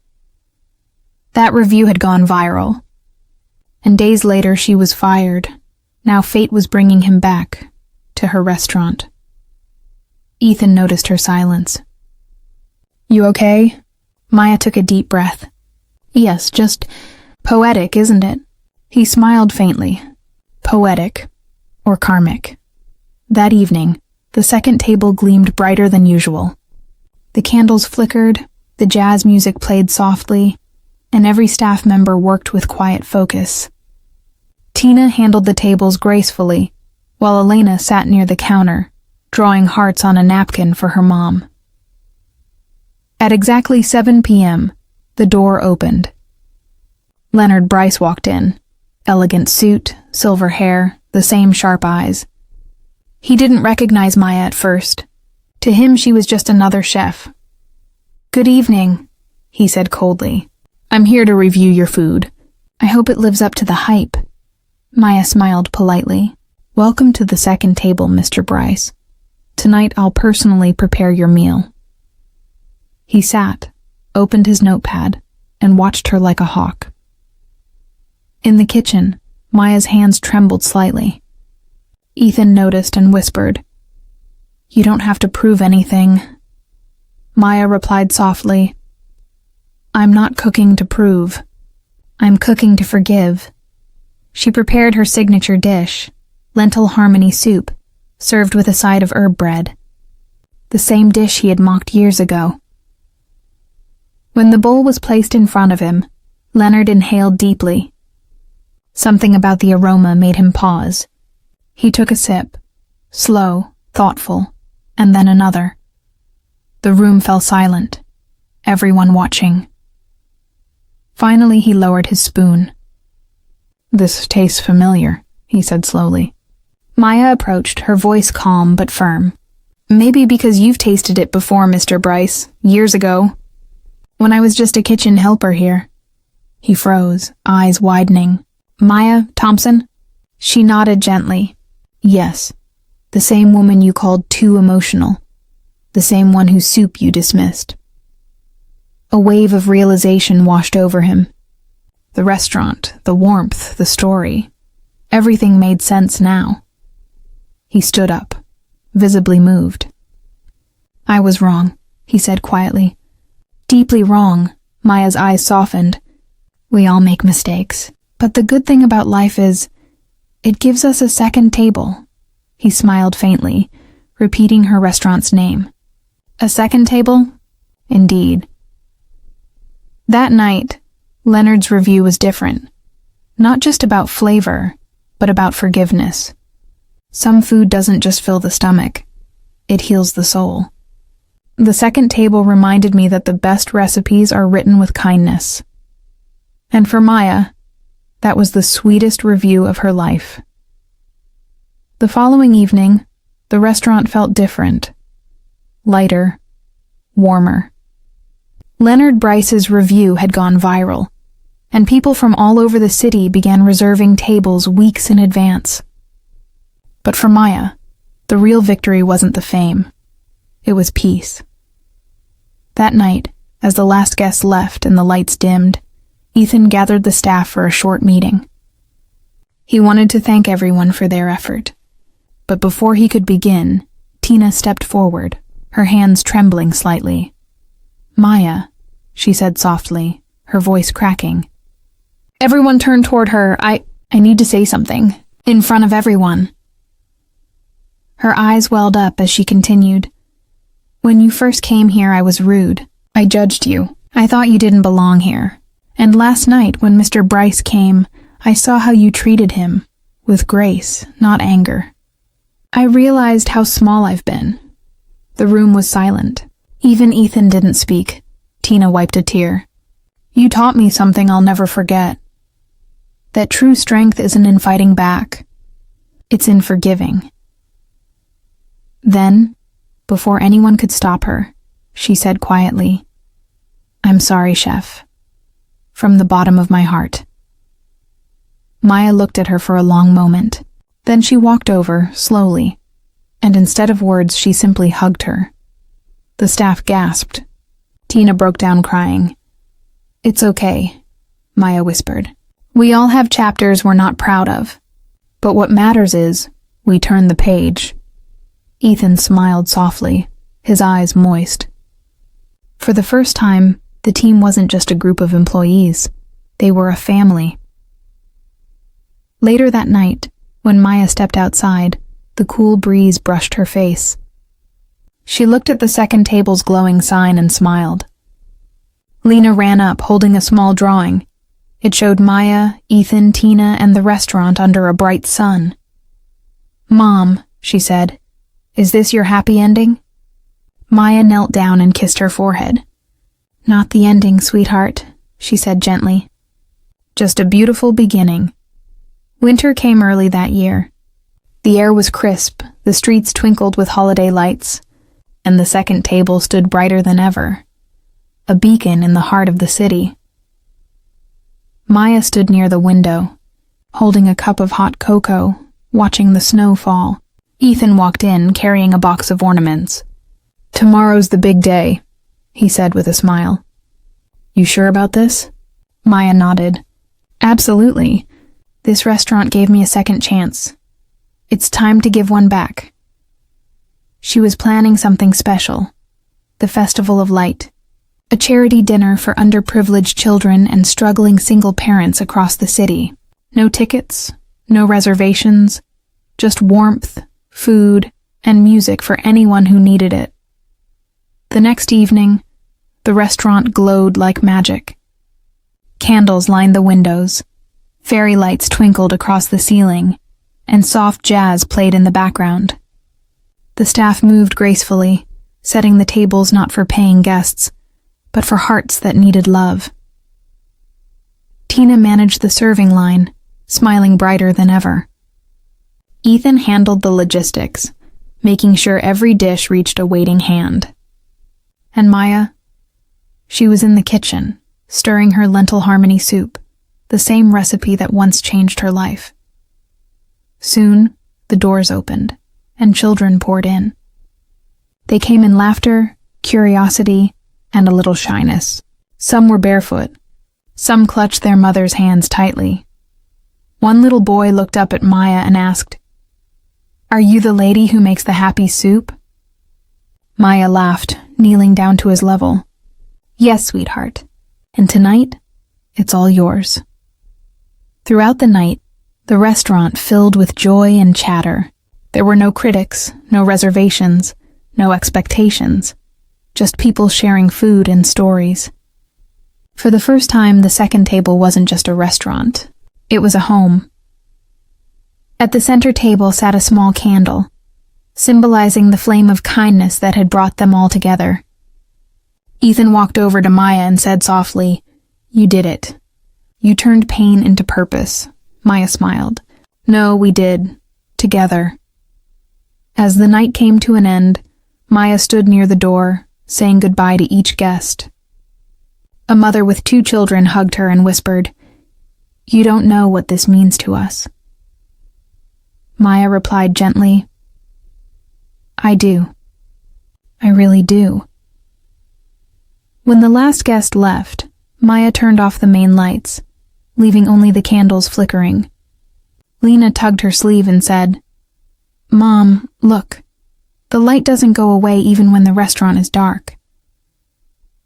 That review had gone viral. And days later she was fired. Now fate was bringing him back to her restaurant. Ethan noticed her silence. "You okay?" Maya took a deep breath. "Yes, just poetic, isn't it?" He smiled faintly. Poetic. Or karmic. That evening, the second table gleamed brighter than usual. The candles flickered, the jazz music played softly, and every staff member worked with quiet focus. Tina handled the tables gracefully, while Elena sat near the counter, drawing hearts on a napkin for her mom. At exactly 7 p.m., the door opened. Leonard Bryce walked in. Elegant suit, silver hair, the same sharp eyes. He didn't recognize Maya at first. To him, she was just another chef. "Good evening," he said coldly. "I'm here to review your food. I hope it lives up to the hype." Maya smiled politely. "Welcome to the second table, Mr. Bryce. Tonight I'll personally prepare your meal." He sat, opened his notepad, and watched her like a hawk. In the kitchen, Maya's hands trembled slightly. Ethan noticed and whispered, "You don't have to prove anything." Maya replied softly, "I'm not cooking to prove. I'm cooking to forgive." She prepared her signature dish, lentil harmony soup, served with a side of herb bread. The same dish he had mocked years ago. When the bowl was placed in front of him, Leonard inhaled deeply. Something about the aroma made him pause. He took a sip, slow, thoughtful, and then another. The room fell silent, everyone watching. Finally, he lowered his spoon. "This tastes familiar," he said slowly. Maya approached, her voice calm but firm. "Maybe because you've tasted it before, Mr. Bryce, years ago, when I was just a kitchen helper here." He froze, eyes widening. "Maya Thompson?" She nodded gently. "Yes, the same woman you called too emotional. The same one whose soup you dismissed." A wave of realization washed over him. The restaurant, the warmth, the story. Everything made sense now. He stood up, visibly moved. "I was wrong," he said quietly. "Deeply wrong." Maya's eyes softened. "We all make mistakes. But the good thing about life is, it gives us a second table." He smiled faintly, repeating her restaurant's name. "A second table?" Indeed. That night, Leonard's review was different. Not just about flavor, but about forgiveness. Some food doesn't just fill the stomach, it heals the soul. The second table reminded me that the best recipes are written with kindness. And for Maya, that was the sweetest review of her life. The following evening, the restaurant felt different. Lighter, warmer. Leonard Bryce's review had gone viral, and people from all over the city began reserving tables weeks in advance. But for Maya, the real victory wasn't the fame. It was peace. That night, as the last guest left and the lights dimmed, Ethan gathered the staff for a short meeting. He wanted to thank everyone for their effort. But before he could begin, Tina stepped forward, her hands trembling slightly. "Maya," she said softly, her voice cracking. Everyone turned toward her. I need to say something. In front of everyone." Her eyes welled up as she continued. "When you first came here, I was rude. I judged you. I thought you didn't belong here. And last night, when Mr. Bryce came, I saw how you treated him. With grace, not anger. I realized how small I've been." The room was silent. Even Ethan didn't speak. Tina wiped a tear. "You taught me something I'll never forget. That true strength isn't in fighting back. It's in forgiving." Then, before anyone could stop her, she said quietly, "I'm sorry, Chef. From the bottom of my heart." Maya looked at her for a long moment. Then she walked over, slowly, and instead of words, she simply hugged her. The staff gasped. Tina broke down crying. "It's okay," Maya whispered. "We all have chapters we're not proud of. But what matters is, we turn the page." Ethan smiled softly, his eyes moist. For the first time, the team wasn't just a group of employees. They were a family. Later that night, when Maya stepped outside, the cool breeze brushed her face. She looked at the second table's glowing sign and smiled. Lena ran up, holding a small drawing. It showed Maya, Ethan, Tina, and the restaurant under a bright sun. "Mom," she said, "is this your happy ending?" Maya knelt down and kissed her forehead. "Not the ending, sweetheart," she said gently. "Just a beautiful beginning." Winter came early that year. The air was crisp, the streets twinkled with holiday lights, and the second table stood brighter than ever, a beacon in the heart of the city. Maya stood near the window, holding a cup of hot cocoa, watching the snow fall. Ethan walked in, carrying a box of ornaments. "Tomorrow's the big day," he said with a smile. "You sure about this?" Maya nodded. "Absolutely. This restaurant gave me a second chance. It's time to give one back." She was planning something special, the Festival of Light, a charity dinner for underprivileged children and struggling single parents across the city. No tickets, no reservations, just warmth, food, and music for anyone who needed it. The next evening, the restaurant glowed like magic. Candles lined the windows, fairy lights twinkled across the ceiling, and soft jazz played in the background. The staff moved gracefully, setting the tables not for paying guests, but for hearts that needed love. Tina managed the serving line, smiling brighter than ever. Ethan handled the logistics, making sure every dish reached a waiting hand. And Maya? She was in the kitchen, stirring her lentil harmony soup, the same recipe that once changed her life. Soon, the doors opened, and children poured in. They came in laughter, curiosity, and a little shyness. Some were barefoot. Some clutched their mother's hands tightly. One little boy looked up at Maya and asked, "Are you the lady who makes the happy soup?" Maya laughed, kneeling down to his level. "Yes, sweetheart. And tonight, it's all yours." Throughout the night, the restaurant filled with joy and chatter. There were no critics, no reservations, no expectations, just people sharing food and stories. For the first time, the second table wasn't just a restaurant. It was a home. At the center table sat a small candle, symbolizing the flame of kindness that had brought them all together. Ethan walked over to Maya and said softly, "You did it. You turned pain into purpose." Maya smiled. "No, we did. Together." As the night came to an end, Maya stood near the door, saying goodbye to each guest. A mother with 2 children hugged her and whispered, "You don't know what this means to us." Maya replied gently, "I do. I really do." When the last guest left, Maya turned off the main lights, leaving only the candles flickering. Lena tugged her sleeve and said, "Mom, look. The light doesn't go away even when the restaurant is dark."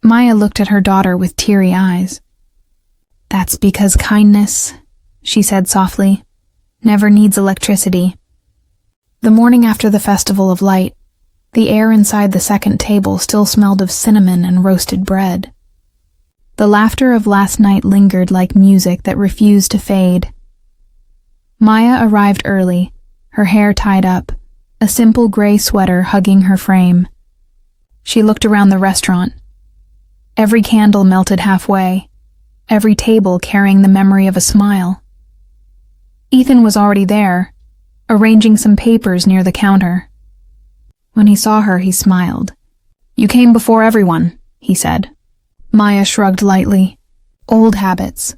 Maya looked at her daughter with teary eyes. "That's because kindness," she said softly, "never needs electricity." The morning after the Festival of Light, the air inside the second table still smelled of cinnamon and roasted bread. The laughter of last night lingered like music that refused to fade. Maya arrived early, her hair tied up, a simple gray sweater hugging her frame. She looked around the restaurant. Every candle melted halfway, every table carrying the memory of a smile. Ethan was already there, arranging some papers near the counter. When he saw her, he smiled. "You came before everyone," he said. Maya shrugged lightly. "Old habits.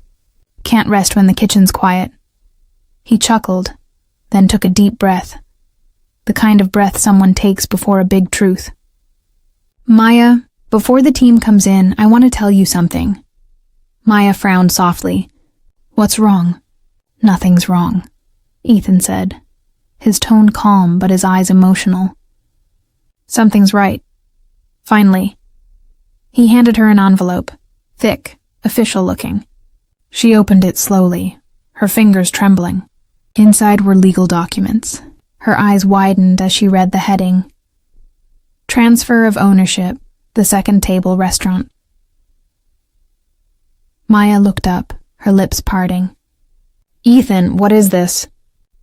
Can't rest when the kitchen's quiet." He chuckled, then took a deep breath, the kind of breath someone takes before a big truth. Maya, before the team comes in, I want to tell you something. Maya frowned softly. What's wrong? Nothing's wrong, Ethan said, his tone calm but his eyes emotional. Something's right. Finally. He handed her an envelope, thick, official-looking. She opened it slowly, her fingers trembling. Inside were legal documents. Her eyes widened as she read the heading. Transfer of ownership, the second table restaurant. Maya looked up, her lips parting. Ethan, what is this?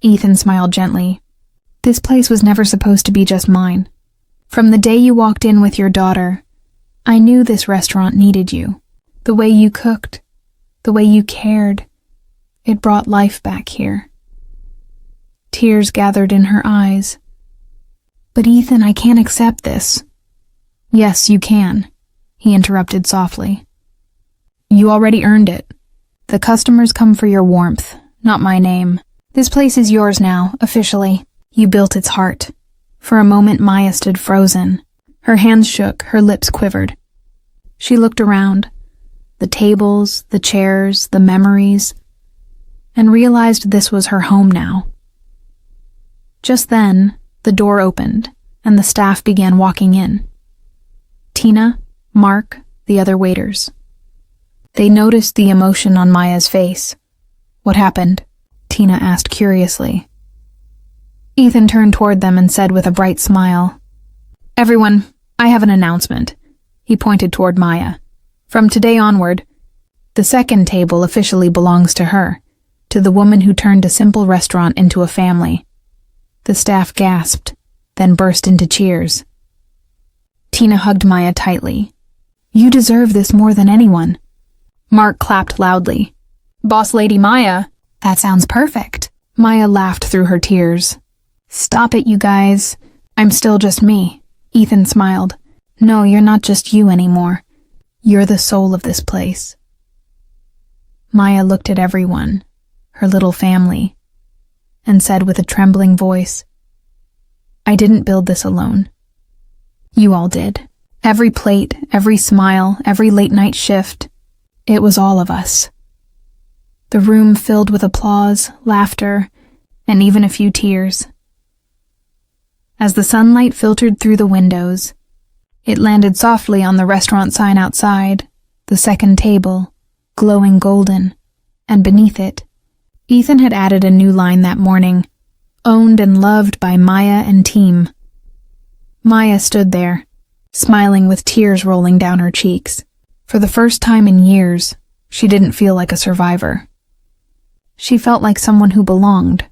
Ethan smiled gently. This place was never supposed to be just mine. From the day you walked in with your daughter, I knew this restaurant needed you. The way you cooked, the way you cared, it brought life back here. Tears gathered in her eyes. But Ethan, I can't accept this. Yes, you can, he interrupted softly. You already earned it. The customers come for your warmth, not my name. This place is yours now, officially. You built its heart. For a moment, Maya stood frozen. Her hands shook, her lips quivered. She looked around, the tables, the chairs, the memories, and realized this was her home now. Just then, the door opened, and the staff began walking in. Tina, Mark, the other waiters. They noticed the emotion on Maya's face. What happened? Tina asked curiously. Ethan turned toward them and said with a bright smile, Everyone, I have an announcement. He pointed toward Maya. From today onward, the second table officially belongs to her, to the woman who turned a simple restaurant into a family. The staff gasped, then burst into cheers. Tina hugged Maya tightly. You deserve this more than anyone. Mark clapped loudly. Boss Lady Maya, that sounds perfect. Maya laughed through her tears. Stop it, you guys. I'm still just me. Ethan smiled. No, you're not just you anymore. You're the soul of this place. Maya looked at everyone, her little family, and said with a trembling voice, I didn't build this alone. You all did. Every plate, every smile, every late-night shift, it was all of us. The room filled with applause, laughter, and even a few tears. As the sunlight filtered through the windows, it landed softly on the restaurant sign outside, the second table, glowing golden, and beneath it, Ethan had added a new line that morning, owned and loved by Maya and team. Maya stood there, smiling with tears rolling down her cheeks. For the first time in years, she didn't feel like a survivor. She felt like someone who belonged.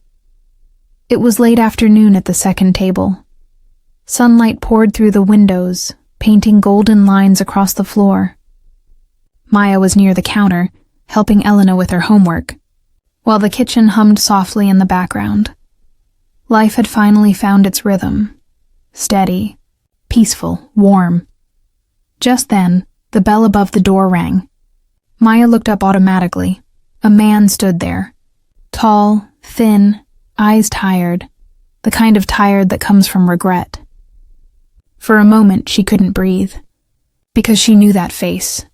It was late afternoon at the second table. Sunlight poured through the windows, painting golden lines across the floor. Maya was near the counter, helping Elena with her homework, while the kitchen hummed softly in the background. Life had finally found its rhythm. Steady, peaceful, warm. Just then, the bell above the door rang. Maya looked up automatically. A man stood there. Tall, thin, eyes tired, the kind of tired that comes from regret. For a moment, she couldn't breathe, because she knew that face.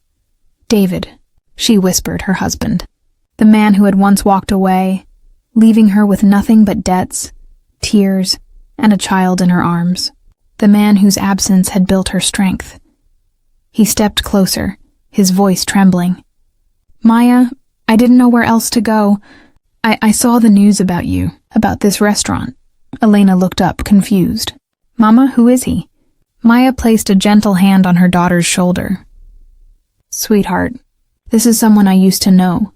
David, she whispered, her husband. The man who had once walked away, leaving her with nothing but debts, tears, and a child in her arms. The man whose absence had built her strength. He stepped closer, his voice trembling. Maya, I didn't know where else to go. I saw the news about you, about this restaurant. Elena looked up, confused. Mama, who is he? Maya placed a gentle hand on her daughter's shoulder. Sweetheart, this is someone I used to know.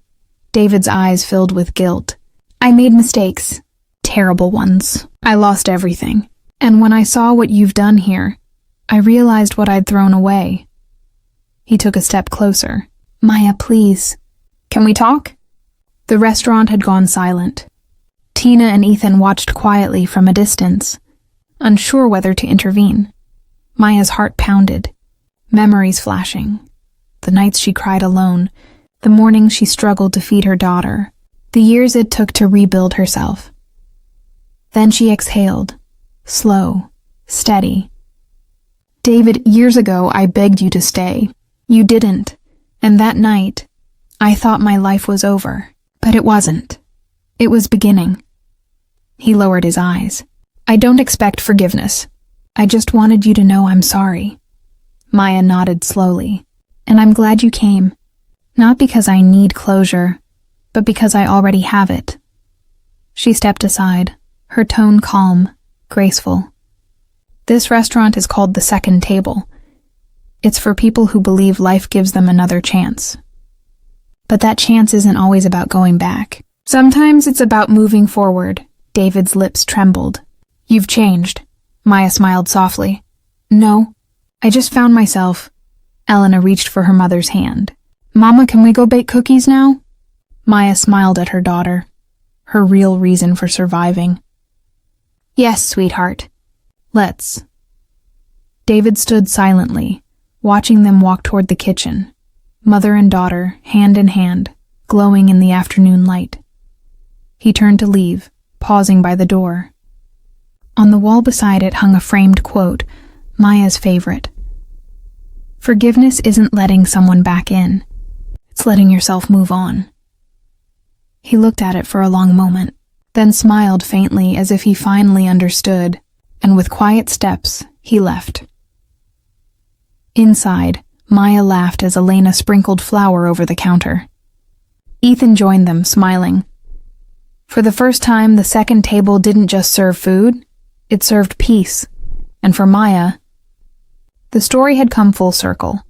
David's eyes filled with guilt. I made mistakes. Terrible ones. I lost everything. And when I saw what you've done here, I realized what I'd thrown away. He took a step closer. Maya, please. Can we talk? The restaurant had gone silent. Tina and Ethan watched quietly from a distance, unsure whether to intervene. Maya's heart pounded, memories flashing. The nights she cried alone, the mornings she struggled to feed her daughter, the years it took to rebuild herself. Then she exhaled, slow, steady. David, years ago I begged you to stay. You didn't, and that night, I thought my life was over, but it wasn't. It was beginning. He lowered his eyes. I don't expect forgiveness. I just wanted you to know I'm sorry. Maya nodded slowly. And I'm glad you came. Not because I need closure, but because I already have it. She stepped aside, her tone calm, graceful. This restaurant is called The Second Table. It's for people who believe life gives them another chance. But that chance isn't always about going back. Sometimes it's about moving forward. David's lips trembled. You've changed. Maya smiled softly. No, I just found myself. Elena reached for her mother's hand. Mama, can we go bake cookies now? Maya smiled at her daughter, her real reason for surviving. Yes, sweetheart. Let's. David stood silently, watching them walk toward the kitchen, mother and daughter, hand in hand, glowing in the afternoon light. He turned to leave, pausing by the door. On the wall beside it hung a framed quote, Maya's favorite. Forgiveness isn't letting someone back in. It's letting yourself move on. He looked at it for a long moment, then smiled faintly as if he finally understood, and with quiet steps, he left. Inside, Maya laughed as Elena sprinkled flour over the counter. Ethan joined them, smiling. For the first time, the second table didn't just serve food, it served peace. And for Maya, the story had come full circle.